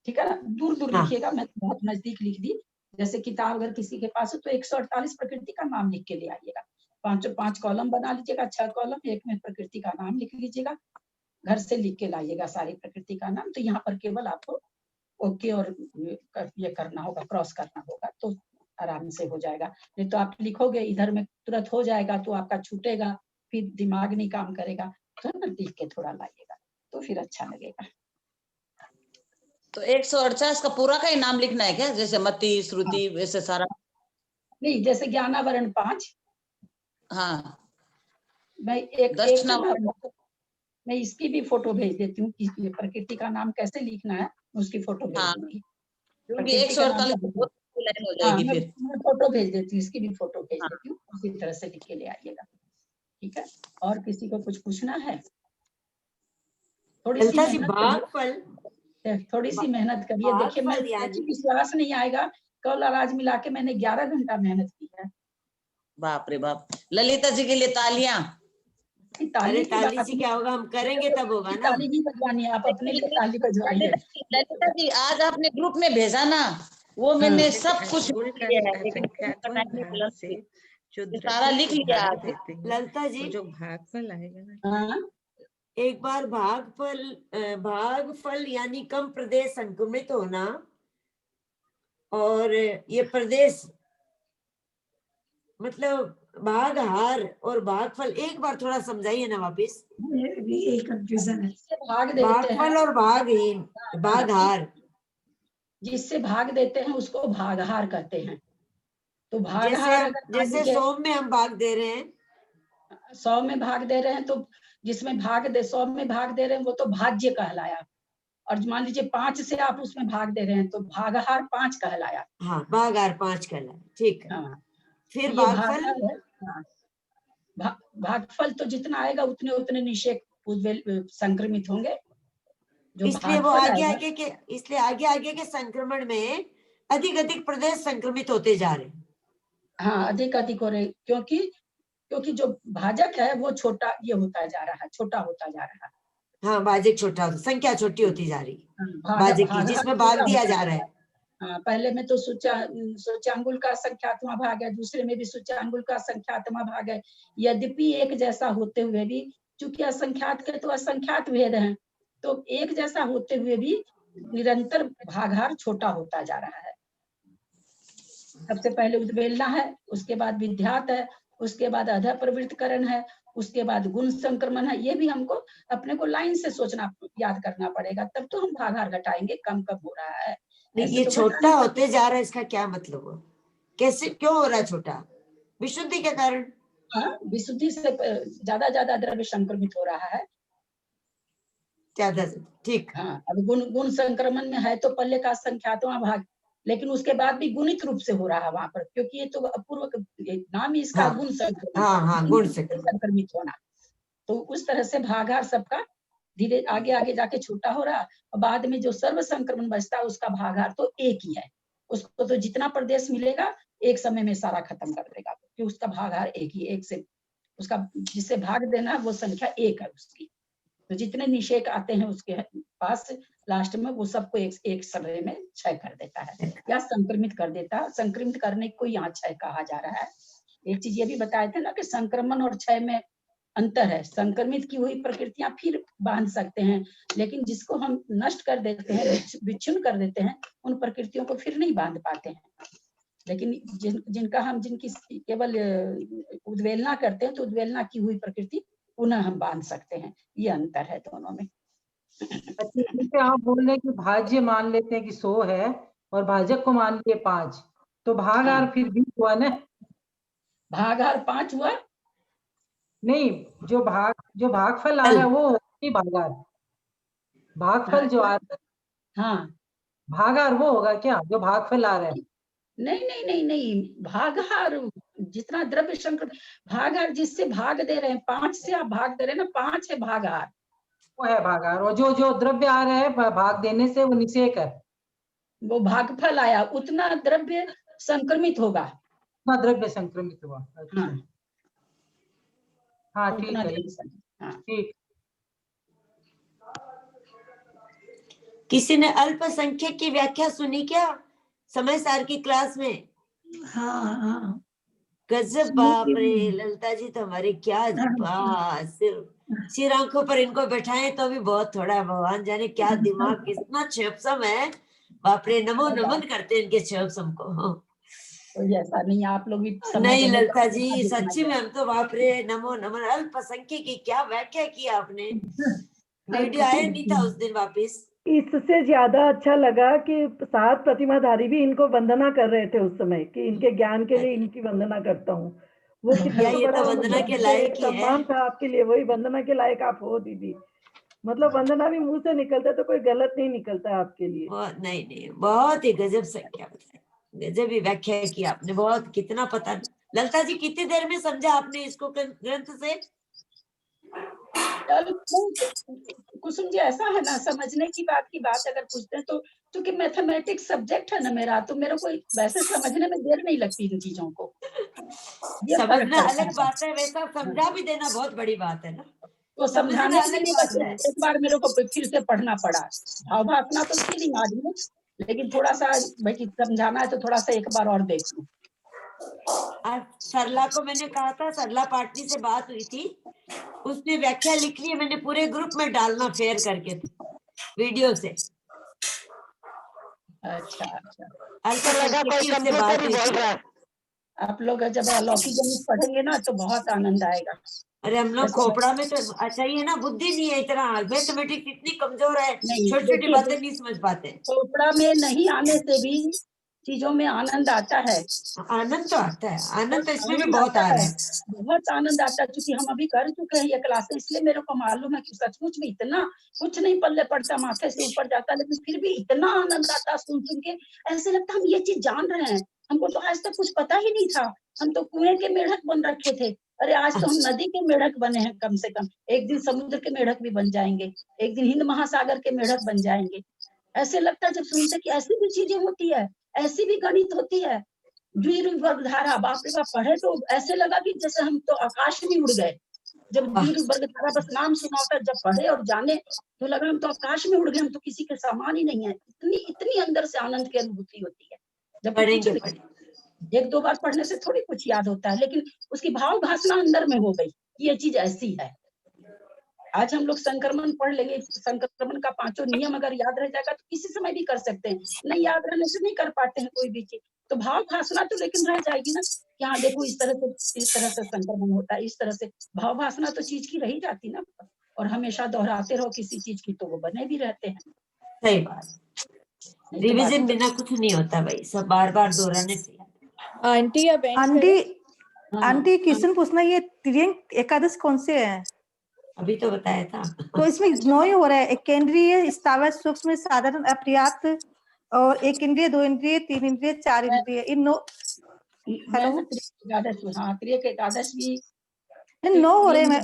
ठीक है ना। दूर दूर लिखिएगा, मैं बहुत नजदीक लिख दी। जैसे किताब अगर किसी के पास है तो 148 प्रकृति का नाम लिख के ले आइएगा। 5 कॉलम बना लीजिएगा, 6 कॉलम, एक में प्रकृति का नाम लिख लीजिएगा, घर से लिख के लाइएगा सारी प्रकृति का नाम। तो यहाँ पर केवल आपको ओके और ये करना होगा, क्रॉस करना होगा, तो आराम से हो जाएगा। नहीं तो आप लिखोगे इधर में तुरंत हो जाएगा तो आपका छूटेगा, फिर दिमाग नहीं काम करेगा। तो ना लिख के थोड़ा लाइएगा तो फिर अच्छा लगेगा। तो 148 का पूरा का ही नाम लिखना है क्या, जैसे मति श्रुति वैसे सारा? नहीं, जैसे ज्ञानावरण 5, हाँ, मैं एक मैं इसकी भी फोटो भेज देती हूँ कि प्रकृति का नाम कैसे लिखना है, उसकी फोटो भेज हाँ, दूंगी। क्योंकि प्रकृति का नाम 148 का बहुत लाइन हो हाँ, जाएगी फिर। मैं फोटो भेज देती हूँ, इसकी भी फोटो भेज हाँ। देती हूँ, उसी तरह से लिख के ले आइएगा। ठीक है, और किसी को कुछ पूछना है? थोड़ी सी ललिता जी, मेहनत भागफल, करिए, थोड़ी सी मेहनत करिए। देखिए मैं भागफल यानी विश्वास नहीं आएगा, कल और आज मिला के मैंने 11 घंटा मेहनत की है। बाप रे बाप, ललिता जी के लिए तालियां। अरे ताली की ताली बात से क्या होगा, हम करेंगे तब होगा ना। ताली नहीं बजवानी है, आप अपने लिए ताली बजवाइए। ललिता जी आज आपने ग्रुप में भेजा ना, वो मैंने सब कुछ लिख लिया है, लेकिन बनाने के लिए ये सारा लिख लिया आज। ललिता जी, जो भागफल आएगा ना, हाँ, एक बार भागफल यानी कम प्रदेश संक्रमित होना, और ये प्रदेश मतलब भागहार और भागफल, एक बार थोड़ा समझाइए ना वापिस। ये कंफ्यूजन है। जिससे भाग देते हैं, भागफल और भागहीन, भागहार, जिससे भाग देते हैं उसको भागहार कहते हैं। तो जैसे भागहार अगर मान जैसे लीजिए 100 में हम भाग दे रहे हैं, 100 में भाग दे रहे हैं, तो जिसमें 100 में भाग दे रहे हैं वो तो भाज्य कहलाया। और मान लीजिए 5 से आप उसमें भाग दे रहे हैं तो भागहार 5 कहलाया। हाँ, भागहार 5 कहलाए, ठीक है। हाँ, फिर ये भागफल, भागहार है। हाँ, भागफल तो जितना आएगा उतने उतने निषेक संक्रमित होंगे। जो इसलिए वो भागफल आगे आएगा, आगे के संक्रमण में अधिक प्रदेश संक्रमित होते जा रहे हैं। हाँ, अधिक हो रहे, क्योंकि जो भाजक है वो छोटा ये होता जा रहा है, छोटा होता जा रहा है। हाँ, भाजक छोटा, संख्या छोटी होती जा रही है हाँ, भाजक की, जिसमें भाग दिया जा रहा है। हाँ, पहले में तो सूचांगुल का संख्यात्मक भाग है, दूसरे में भी सूचांगुल का संख्यात्मक भाग है। यद्यपि एक जैसा होते हुए भी, चूंकि असंख्यात के तो असंख्यात भेद हैं, तो एक जैसा होते हुए भी निरंतर भागहार छोटा होता जा रहा है। सबसे पहले उद्वेलना है, उसके बाद विध्यात है, उसके बाद अधः प्रवृत्तकरण है, उसके बाद गुण संक्रमण है। ये भी हमको अपने को लाइन से सोचना, याद करना पड़ेगा, तब तो हम भागहार घटाएंगे कम कब हो रहा है। नहीं, ऐसे ये तो छोटा घटा होते जा रहा है, इसका क्या मतलब हुआ? कैसे, क्यों हो रहा है छोटा? विशुद्धि के कारण। हाँ, विशुद्धि से ज्यादा द्रव्य संक्रमित हो रहा है। ज्यादा, ठीक। हाँ, अब गुण संक्रमण में है तो पहले का संख्यात्मक भाग, लेकिन उसके बाद भी गुणित रूप से हो रहा है वहां पर, क्योंकि ये तो अपूर्व नाम ही इसका हाँ, गुण संक्रमित, हाँ, गुण संक्रमित होना। तो उस तरह से भागहार सबका धीरे आगे जाके छोटा हो रहा, और बाद में जो सर्व संक्रमण बचता है उसका भागहार तो एक ही है। उसको तो जितना प्रदेश मिलेगा एक समय में सारा खत्म कर देगा, क्योंकि उसका भागहार एक ही, एक से उसका जिससे भाग देना वो संख्या एक है उसकी। तो जितने निषेक आते हैं उसके पास लास्ट में वो सबको एक समय में क्षय कर देता है या संक्रमित कर देता है। संक्रमित करने को यहाँ क्षय कहा जा रहा है। एक चीज ये भी बताए थे ना कि संक्रमण और क्षय में अंतर है। संक्रमित की हुई प्रकृतियां फिर बांध सकते हैं, लेकिन जिसको हम नष्ट कर देते हैं, विच्छिन्न कर देते हैं, उन प्रकृतियों को फिर नहीं बांध पाते हैं। लेकिन जिनकी केवल उद्वेलना करते हैं तो उद्वेलना की हुई प्रकृति पुनः हम बांध सकते हैं। ये अंतर है दोनों में। जैसे आप बोल रहे हैं कि भाज्य मान लेते हैं कि 100 है और भाजक को मान लिए 5, तो भागहार हाँ। फिर 20 हुआ ना? भागहार 5 हुआ नहीं, जो भागफल आ रहा है वो नहीं भागहार, भागफल जो आ रहा है, हाँ, भागहार वो होगा क्या जो भागफल आ रहा है? नहीं, भागहार जितना द्रव्य संक्रमण, भागहार जिससे भाग दे रहे हैं, 5 से आप भाग दे रहे हैं ना, 5 है भागहार, वो है भागहार। और जो द्रव्य आ रहा है भाग देने से वो निषेक है, वो भागफल आया, उतना द्रव्य संक्रमित होगा। उतना द्रव्य संक्रमित हुआ। अच्छा, हाँ, हाँ, ठीक उतना है, द्रव्य, हाँ। ठीक। किसी ने अल्पसंख्यक की व्याख्या सुनी क्या समय सार की क्लास में? हाँ, गजब, बाप रे ललिता जी, तो हमारी क्या बात, सिर आंखों पर इनको बैठाए तो भी बहुत थोड़ा है। भगवान जाने क्या दिमाग कितना क्षमसम है, बाप रे, नमो नमन करते हैं इनके क्षमसम को। तो ऐसा नहीं, आप लोग भी नहीं ललिता जी, सच्ची में हम तो बाप रे, नमो नमन। अल्पसंख्यक की क्या व्याख्या की आपने, वीडियो आया नहीं था उस दिन वापिस। इससे ज्यादा अच्छा लगा कि 7 प्रतिमाधारी भी इनको वंदना कर रहे थे उस समय, कि इनके ज्ञान के लिए इनकी वंदना करता हूँ। वो कितना ये बड़ा तो वंदना के लायक ही है। सम्मान था आपके लिए, वही वंदना के लायक आप हो दीदी। मतलब वंदना भी मुंह से निकलता तो कोई गलत नहीं निकलता आपके लिए। नहीं, बहुत ही गजब संख्या बताई, गजब ही व्याख्या की आपने, बहुत कितना पता। ललिता जी कितनी देर में समझा आपने इसको ग्रंथ से? कुसुम जी ऐसा है ना, समझने की बात अगर पूछते हैं तो क्योंकि मैथमेटिक्स सब्जेक्ट है ना मेरा, तो मेरे को वैसे समझने में देर नहीं लगती इन चीजों को। ये फर्क समझना पड़ता अलग बात है, वैसा समझा भी देना बहुत बड़ी बात है ना। तो समझाने के लिए बस है। एक बार मेरे को फिर से पढ़ना पड़ा। भाव भासना तो थी दिमाग में, लेकिन थोड़ा सा भाई समझाना है तो थोड़ा सा एक बार और देख लूं। आज सरला को मैंने कहा था, सरला पाटनी से बात हुई थी, उसने व्याख्या लिख ली, मैंने पूरे ग्रुप में डालना शेयर करके वीडियो से। अच्छा आप लोग जब अलौकिक गणित पढ़ेंगे ना तो बहुत आनंद आएगा। अरे हम लोग खोपड़ा में तो अच्छा ही है ना, बुद्धि नहीं है इतना, मैथमेटिक्स इतनी कमजोर है, छोटी छोटी बातें नहीं समझ पाते। खोपड़ा में नहीं आने से भी चीजों में आनंद आता है। आनंद तो आता है, आनंद तो इसमें भी बहुत आ रहा है, बहुत आनंद आता है, क्योंकि हम अभी कर चुके हैं ये क्लासेस, इसलिए मेरे को मालूम है कि सचमुच में इतना कुछ नहीं पल्ले पड़ता, माथे से ऊपर जाता, लेकिन फिर भी इतना आनंद आता सुन के, ऐसे लगता हम ये चीज जान रहे हैं। हमको तो आज तक कुछ पता ही नहीं था, हम तो कुएं के मेढक बन रखे थे। अरे आज तो हम नदी के मेढक बने हैं, कम से कम एक दिन समुद्र के मेढक भी बन जाएंगे, एक दिन हिंद महासागर के मेढक बन जाएंगे। ऐसे लगता है जब सुनते कि ऐसी भी चीजें होती है, ऐसी भी गणित होती है। द्विवर्गधारा, बाप रे बाप, पढ़े तो ऐसे लगा कि जैसे हम तो आकाश में उड़ गए। जब द्विवर्गधारा बस नाम सुना होता, जब पढ़े और जाने तो लगा हम तो आकाश में उड़ गए, हम तो किसी के समान ही नहीं है। इतनी अंदर से आनंद की अनुभूति होती है। जब एक दो बार पढ़ने से थोड़ी कुछ याद होता है, लेकिन उसकी भाव भासना अंदर में हो गई, ये चीज ऐसी है। आज हम लोग संक्रमण पढ़ लेंगे, संक्रमण का 5 नियम अगर याद रह जाएगा तो किसी समय भी कर सकते हैं, नहीं याद रहने से नहीं कर पाते हैं कोई भी चीज, तो भाव भासना तो लेकिन रह जाएगी ना कि हाँ देखो इस तरह से संक्रमण होता है, इस तरह से भाव भासना तो चीज की रही जाती ना, और हमेशा दोहराते रहो किसी चीज की तो वो बने भी रहते हैं। सही बात, रिवीजन बिना कुछ नहीं होता भाई, सब बार बार दोहराने से। आंटी क्वेश्चन पूछना, ये त्रियंक एकादश कौन से है? अभी तो बताया था। तो इसमें 9 ही हो रहा है, एक केंद्रीय, स्थावर, सूक्ष्म, साधारण, अपर्याप्त, और 1 इंद्रिय, 2 इंद्रिय, 3 इंद्रिय, 4 इंद्रिय, इन 9। हेलो, त्रियंक एकादश भी 9 हो रहे हैं।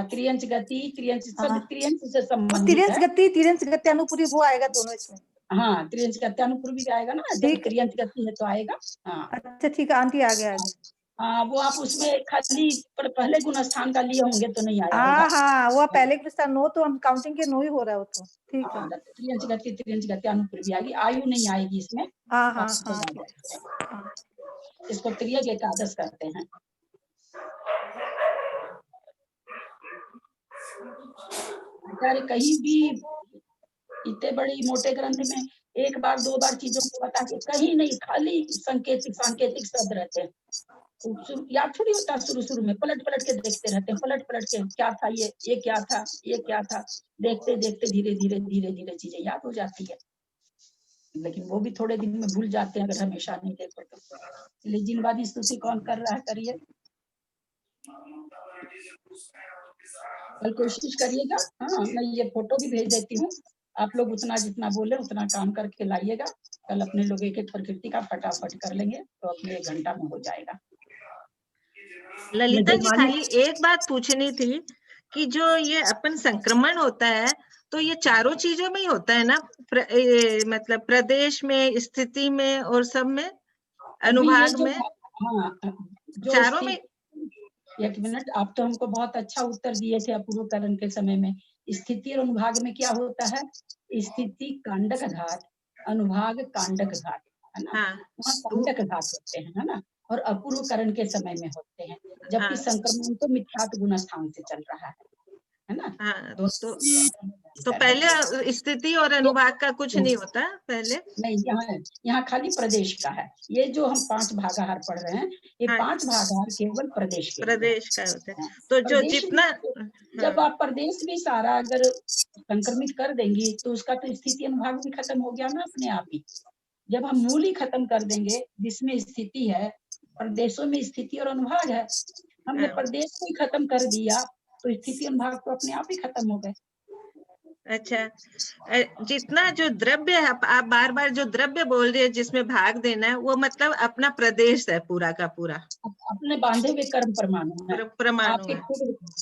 त्रियंच गति, त्रियंच सब त्रियंच से संबंधित है। त्रियंच गति अनुपूरी वो आएगा दोनों इसमें। हाँ, त्रियंच गति अनुपूरी भी आएगा ना, जब त्रियंच गति है तो आएगा। हाँ अच्छा ठीक है आंटी, आगे हाँ, वो आप उसमें खाली पहले गुण स्थान का लिए होंगे तो नहीं आया होगा। हाँ वो पहले गुण स्थान 9, तो हम काउंटिंग के 9 ही हो रहा है वो तो। ठीक है, त्रियंच गति अनुपूरी भी आएगी, आयु नहीं आएगी इसमें। हाँ इसको त्रियंक एकादश कहते हैं। आचार्य कहीं भी इतने बड़े मोटे ग्रंथ में एक बार दो बार चीजों को बता के कहीं नहीं, खाली सांकेतिक शब्द रहते हैं। याद थोड़ी होता, शुरू में पलट के देखते रहते हैं, पलट के क्या था ये क्या था, ये क्या था, देखते धीरे धीरे चीजें याद हो जाती है, लेकिन वो भी थोड़े दिन में भूल जाते हैं अगर हमेशा नहीं देखो तो। इसलिए जिनवादी स्तुति कौन कर रहा है, करिए, कल कोशिश करिएगा। हाँ, मैं ये फोटो भी भेज देती हूँ, आप लोग उतना जितना बोले उतना काम करके लाइएगा। कल अपने लोग एक प्रकृति का फटाफट कर लेंगे तो अपने 1 घंटा में हो जाएगा। ललिता जी, खाली एक बात पूछनी थी कि जो ये अपन संक्रमण होता है तो ये चारों चीजों में ही होता है ना, मतलब प्रदेश में, स्थिति में और सब में, अनुभाग में? हाँ, चारों में। 1 मिनट, आप तो हमको बहुत अच्छा उत्तर दिए थे अपूर्वकरण के समय में। स्थिति और अनुभाग में क्या होता है? स्थिति कांडक घात, अनुभाग कांडक घात, है ना। वहाँ कांडक घात होते हैं, है ना, और अपूर्वकरण के समय में होते हैं, जबकि संक्रमण तो मिथ्यात्व गुण स्थान से चल रहा है ना। हाँ, तो पहले स्थिति और अनुभाग का कुछ नहीं होता पहले? नहीं, यहाँ खाली प्रदेश का है। ये जो हम 5 भागाहार पढ़ रहे हैं, ये 5 भागाहार केवल प्रदेश के का होता है। तो जो जितना जब आप प्रदेश भी सारा अगर संक्रमित कर देंगी तो उसका तो स्थिति अनुभाग भी खत्म हो गया ना अपने आप ही। जब हम मूल ही खत्म कर देंगे, जिसमें स्थिति है, प्रदेशों में स्थिति और अनुभाग है, हमने प्रदेश को ही खत्म कर दिया तो स्थिति अनुभाग तो अपने आप ही खत्म हो गए। अच्छा, जितना जो द्रव्य है, आप बार बार जो द्रव्य बोल रहे हैं जिसमें भाग देना है, वो मतलब अपना प्रदेश है पूरा का पूरा, अपने बांधे हुए कर्म परमाणु है। परमाणु है।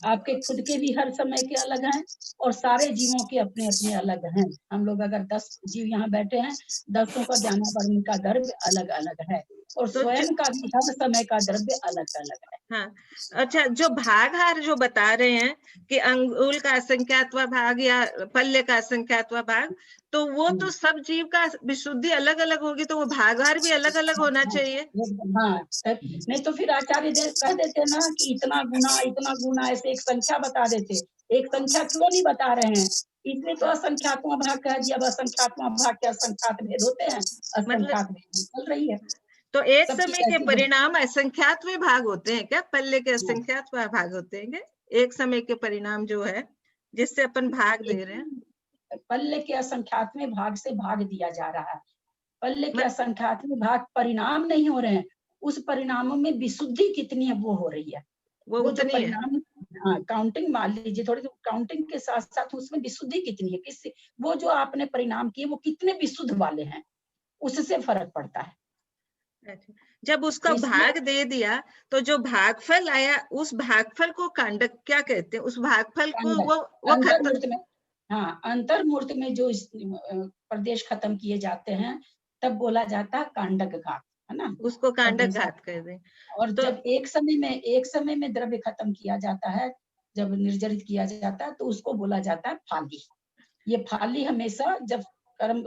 आपके खुद के भी हर समय के अलग हैं और सारे जीवों के अपने अपने अलग हैं। हम लोग अगर 10 जीव यहाँ बैठे हैं, 10 का ज्ञानावरण का द्रव्य अलग अलग है और तो स्वयं का भी हर समय का द्रव्य अलग अलग है। हाँ, अच्छा, जो भागहार जो बता रहे हैं कि अंगुल का असंख्यात्वा भाग या पल्ले का असंख्यात्वा भाग, तो वो तो सब जीव का विशुद्धि अलग अलग होगी, तो वो भागहार भी अलग अलग होना चाहिए। हाँ, नहीं तो फिर आचार्य कह देते ना कि इतना गुना ऐसे एक संख्या बता देते। एक संख्या क्यों नहीं बता रहे हैं? इसलिए तो असंख्यात्मा भाग कह दिया। अब असंख्यात्मा भाग के असंख्यात भेद होते हैं, असंख्यात भेद चल रही है। तो एक सबकी समय के परिणाम असंख्यात भाग होते हैं क्या? पल्ले के असंख्यात भाग होते हैं क्या? एक समय के परिणाम जो है जिससे अपन भाग दे रहे हैं, पल्ले के असंख्यात भाग से भाग दिया जा रहा है। पल्ले के असंख्यात भाग परिणाम नहीं हो रहे हैं, उस परिणामों में विशुद्धि कितनी है वो हो रही है। वो जो परिणाम, हाँ, काउंटिंग मान लीजिए, थोड़ी काउंटिंग के साथ साथ उसमें विशुद्धि कितनी है, किससे वो जो आपने परिणाम किए वो कितने विशुद्ध वाले हैं, उससे फर्क पड़ता है। जब उसका भाग दे दिया तो जो भागफल आया, उस भागफल को कांडक क्या कहते हैं? उस भागफल को वो अंतर्मूर्त में, हाँ, अंतर्मूर्त में जो प्रदेश खत्म किए जाते हैं तब बोला जाता है कांडक घात, है ना, उसको कांडक घात कर दें। और तो जब एक समय में द्रव्य खत्म किया जाता है, जब निर्जरित किया जाता है तो उसको बोला जाता है फाली। ये फाली हमेशा जब कर्म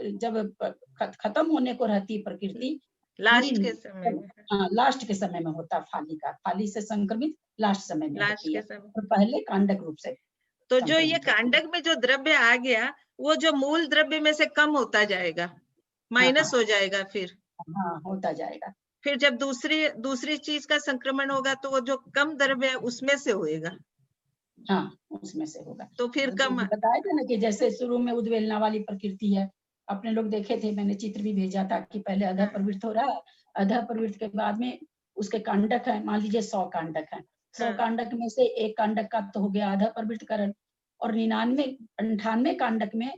खत्म होने को रहती प्रकृति, लास्ट के समय में, हाँ, लास्ट के समय में होता है फाली का। फाली से संक्रमित लास्ट समय में होती है, और पहले कांडक रूप से। तो जो ये कांडक में जो द्रव्य आ गया, वो जो मूल द्रव्य में से कम होता जाएगा, माइनस हो जाएगा, फिर हाँ, होता जाएगा। फिर जब दूसरी चीज का संक्रमण होगा तो वो जो कम द्रव्य है उसमें से होएगा। हाँ, उसमें से होगा। तो फिर कम बताया था ना कि जैसे शुरू में उद्वेलना वाली प्रकृति है, अपने लोग देखे थे, मैंने चित्र भी भेजा था कि पहले अधा प्रवृत्त हो रहा है, अधा प्रवृत्त के बाद में उसके कांडक है, मान लीजिए 100 कांडक है, 100 कांडक में से एक कांडक का तो हो गया आधा प्रवृत्तकरण, और 98 कांडक में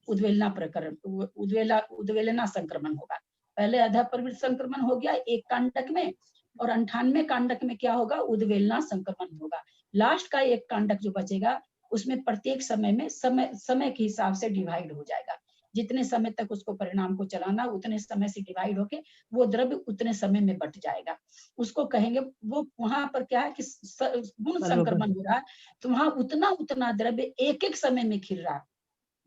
उद्वेलना प्रकरण, उद्वेलना संक्रमण होगा। पहले अधा प्रवृत्त संक्रमण हो गया एक कांडक में, और 98 कांडक में क्या होगा? उद्वेलना संक्रमण होगा। लास्ट का एक कांडक जो बचेगा उसमें प्रत्येक समय में समय के हिसाब से डिवाइड हो जाएगा। जितने समय तक उसको परिणाम को चलाना, उतने समय से डिवाइड होके वो द्रव्य उतने समय में बट जाएगा। उसको कहेंगे, वो वहां पर क्या है कि गुण संक्रमण हो रहा है, तो वहां उतना द्रव्य एक एक समय में खिल रहा है।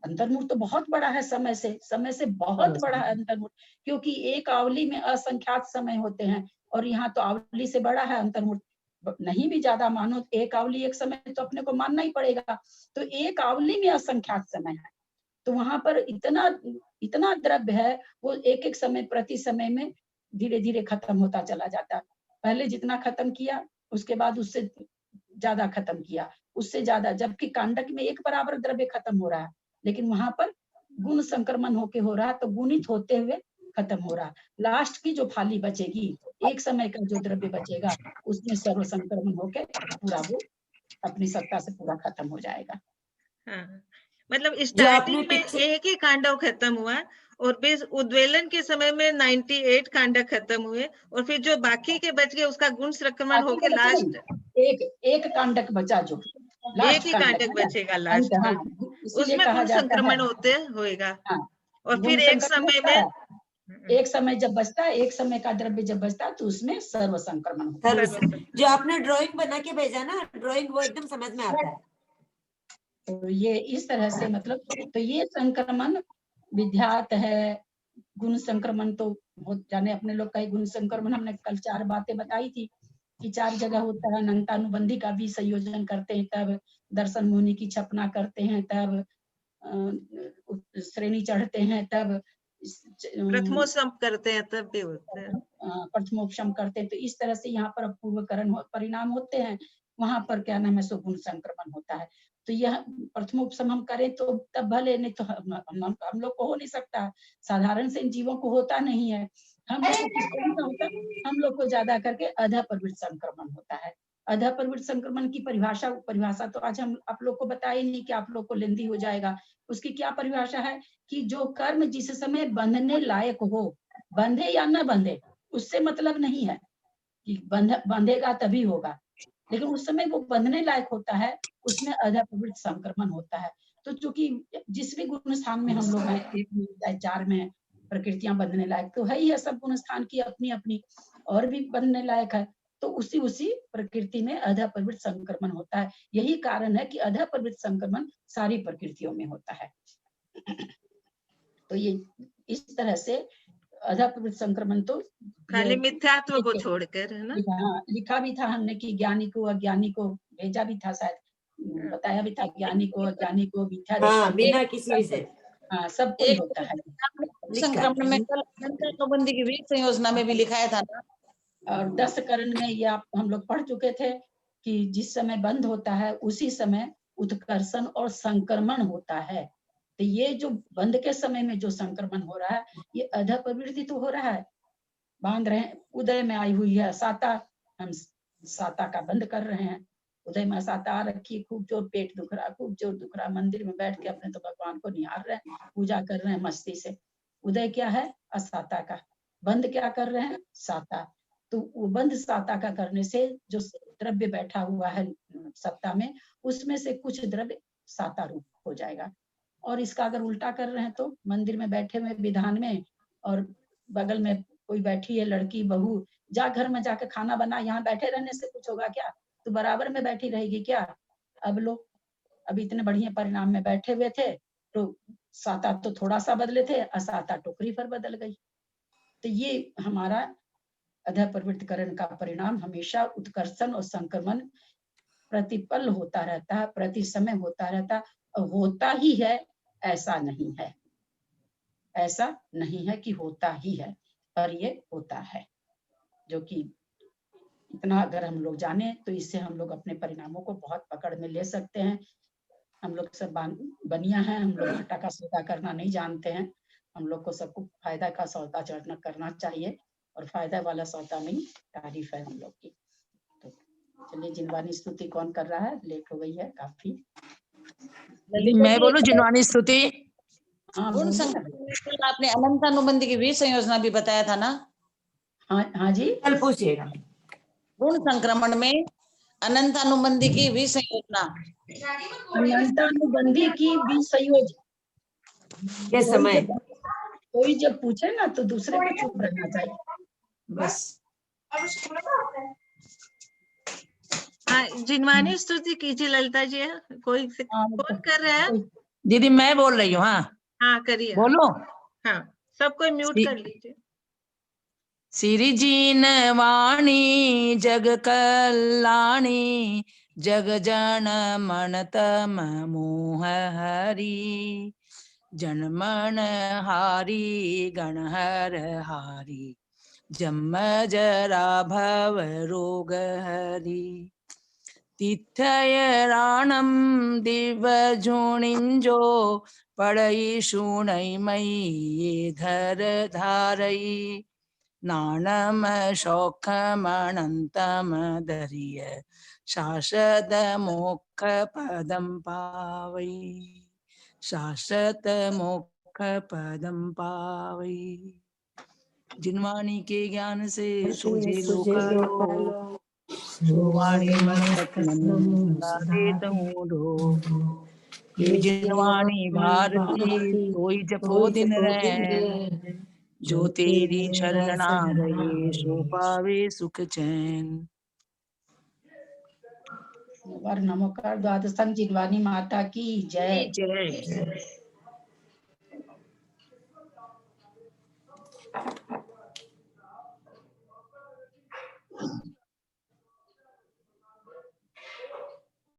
अंतर्मूर्त तो बहुत बड़ा है, समय से बहुत बड़ा है अंतर्मूर्त, क्योंकि एक आवली में असंख्यात समय होते हैं, और यहाँ तो आवली से बड़ा है अंतर्मूर्त। नहीं भी ज्यादा मानो, एक आवली एक समय तो अपने को मानना ही पड़ेगा, तो एक आवली में असंख्यात समय है, तो वहां पर इतना द्रव्य है, वो एक एक समय प्रति समय में धीरे धीरे खत्म होता चला जाता है। पहले जितना खत्म किया, उसके बाद उससे ज्यादा खत्म किया, उससे ज्यादा, जबकि कांडक में एक बराबर द्रव्य खत्म हो रहा है, लेकिन वहां पर गुण संक्रमण होके हो रहा है, तो गुणित होते हुए खत्म हो रहा है। लास्ट की जो फाली बचेगी, एक समय का जो द्रव्य बचेगा, उसमें सर्व संक्रमण होके पूरा वो अपनी सत्ता से पूरा खत्म हो जाएगा। हाँ, मतलब स्टार्टिंग में एक ही कांडव खत्म हुआ, और फिर उद्वेलन के समय में 98 कांडक खत्म हुए, और फिर जो बाकी के बच गए उसका गुण संक्रमण होके लास्ट एक कांडक बचा, जो एक ही कांडक बचेगा लास्ट का, उसमें गुण संक्रमण होएगा। और फिर एक समय जब बचता है, एक समय का द्रव्य जब बचता है, तो उसमें सर्व संक्रमण होता है। जो आपने ड्राइंग बना के भेजा ना, ड्राइंग वो एकदम समझ में आता है। तो ये इस तरह से, मतलब, तो ये संक्रमण विध्यात है। गुण संक्रमण तो बहुत जाने अपने लोग का ही गुण संक्रमण, हमने कल 4 बातें बताई थी कि 4 जगह होता है। अनंतानुबंधी का भी संयोजन करते हैं, तब दर्शन मुनि की छपना करते हैं, तब श्रेणी चढ़ते हैं, तब प्रथमोपम करते हैं, तब भी होते हैं प्रथमोपम करते हैं। तो इस तरह से यहाँ पर पूर्वकरण परिणाम होते हैं, वहां पर क्या नाम है, सो गुण संक्रमण होता है। तो यह प्रथमोपम हम करें तो तब भले, नहीं तो हम लोग को हो नहीं सकता, साधारण से इन जीवों को होता नहीं है। हम लोग को ज्यादा करके अधा प्रवृत्त संक्रमण होता है, अधः प्रवृत्त संक्रमण की परिभाषा तो आज हम आप लोग को बताए नहीं कि आप लोग को लेंदी हो जाएगा। उसकी क्या परिभाषा है कि जो कर्म जिस समय बंधने लायक हो, बंधे या न बंधे उससे मतलब नहीं है कि बंधेगा तभी होगा, लेकिन उस समय वो बंधने लायक होता है, उसमें अधः प्रवृत्त संक्रमण होता है। तो चूंकि जिस भी गुण स्थान में हम लोग हैं, 1 में चाहे 4 में प्रकृतियां बंधने लायक तो है ही है, सब गुण स्थान की अपनी अपनी और भी बंधने लायक है, तो उसी प्रकृति में अधः प्रवृत्त संक्रमण होता है। यही कारण है कि अधः प्रवृत्त संक्रमण सारी प्रकृतियों में होता है। तो ये इस तरह से अधः प्रवृत्त संक्रमण तो खाली मिथ्यात्व को छोड़कर, है ना? हाँ, लिखा भी था हमने कि ज्ञानी को अज्ञानी को भेजा भी था, शायद बताया भी था, ज्ञानी को अज्ञानी को मिथ्या बिना किसी से हाँ सब कोई होता है। संक्रमण में कल नोबंदी की वीर संयोजना में भी लिखाया था ना। और 10 करण में ये हम लोग पढ़ चुके थे कि जिस समय बंद होता है उसी समय उत्कर्षण और संक्रमण होता है। तो ये जो बंद के समय में जो संक्रमण हो रहा है, ये अधः प्रवृत्ति तो हो रहा है, बांध रहे हैं। उदय में आई हुई है साता, हम साता का बंद कर रहे हैं। उदय में साता आ रखी, खूब जोर पेट दुख रहा, खूब जोर दुख रहा, मंदिर में बैठ के अपने तो भगवान को निहार रहे हैं, पूजा कर रहे हैं मस्ती से। उदय क्या है? असाता का। बंद क्या कर रहे हैं? साता। तो वो बंद साता का करने से जो द्रव्य बैठा हुआ है सत्ता में, उसमें से कुछ द्रव्य साता रूप हो जाएगा। और इसका अगर उल्टा कर रहे हैं तो मंदिर में बैठे हुए विधान में, और बगल में कोई बैठी है लड़की बहू, जा घर में जाकर खाना बना, यहाँ बैठे रहने से कुछ होगा क्या? तो बराबर में बैठी रहेगी क्या? अब लोग अब इतने बढ़िया परिणाम में बैठे हुए थे, तो साता तो थोड़ा सा बदले थे, असाता टोकरी पर बदल गई। तो ये हमारा अधः प्रवृत्तिकरण का परिणाम हमेशा उत्कर्षण और संक्रमण प्रतिपल होता रहता है, प्रति समय होता रहता, होता ही है ऐसा नहीं है, ऐसा नहीं है कि होता ही है, पर ये होता है। जो कि इतना अगर हम लोग जाने तो इससे हम लोग अपने परिणामों को बहुत पकड़ में ले सकते हैं। हम लोग सब बनिया हैं, हम लोग घाटा का सौदा करना नहीं जानते हैं। हम लोग को सबको फायदा का सौदा करना चाहिए, और फायदा वाला सौदा में ही तारीफ है हम लोग की। तो चलिए, जिनवानी स्तुति कौन कर रहा है? लेट हो गई है काफी। मैं बोलूं जिनवानी स्तुति? हाँ, गुण संक्रमण आपने अनंत अनुबंधी की वीर संयोजना भी बताया था ना? हाँ जी, कल पूछिएगा। गुण संक्रमण में अनंत अनुबंधी की वीर संयोजना, अनंत अनुबंधी की भी संयोजन ये समय कोई जब पूछे ना तो दूसरे को चुप रहना चाहिए बस। हाँ, जिनवानी स्तुति कीजिए ललिता जी। कोई कौन कर रहा है? दीदी मैं बोल रही हूँ। हाँ करिए। बोलो। हाँ, सबको म्यूट कर लीजिए। सिरि जिनवाणी जग कल्याणी, जग जन मन तम मोह हरि, जन मन हारी गण हर हारी, जन्म जरा भव रोग हरि, तिथय राणम दिव झुणिंजो, पड़ई शुणई मई ये धर धारई, नाणम शौखम अनंतम दरिय, शाश्वत मोक्ष पदम पावई, शाश्वत मोक्ष पदम पावई। जिनवाणी के ज्ञान से सूझे लोकालो, वाणी ये जिनवाणी भारती कोई जपो दिन रैन, जो तेरी शरण रहे सो पावे सुख चैन। नमोकार द्वादशं जिनवानी माता की जय। जय।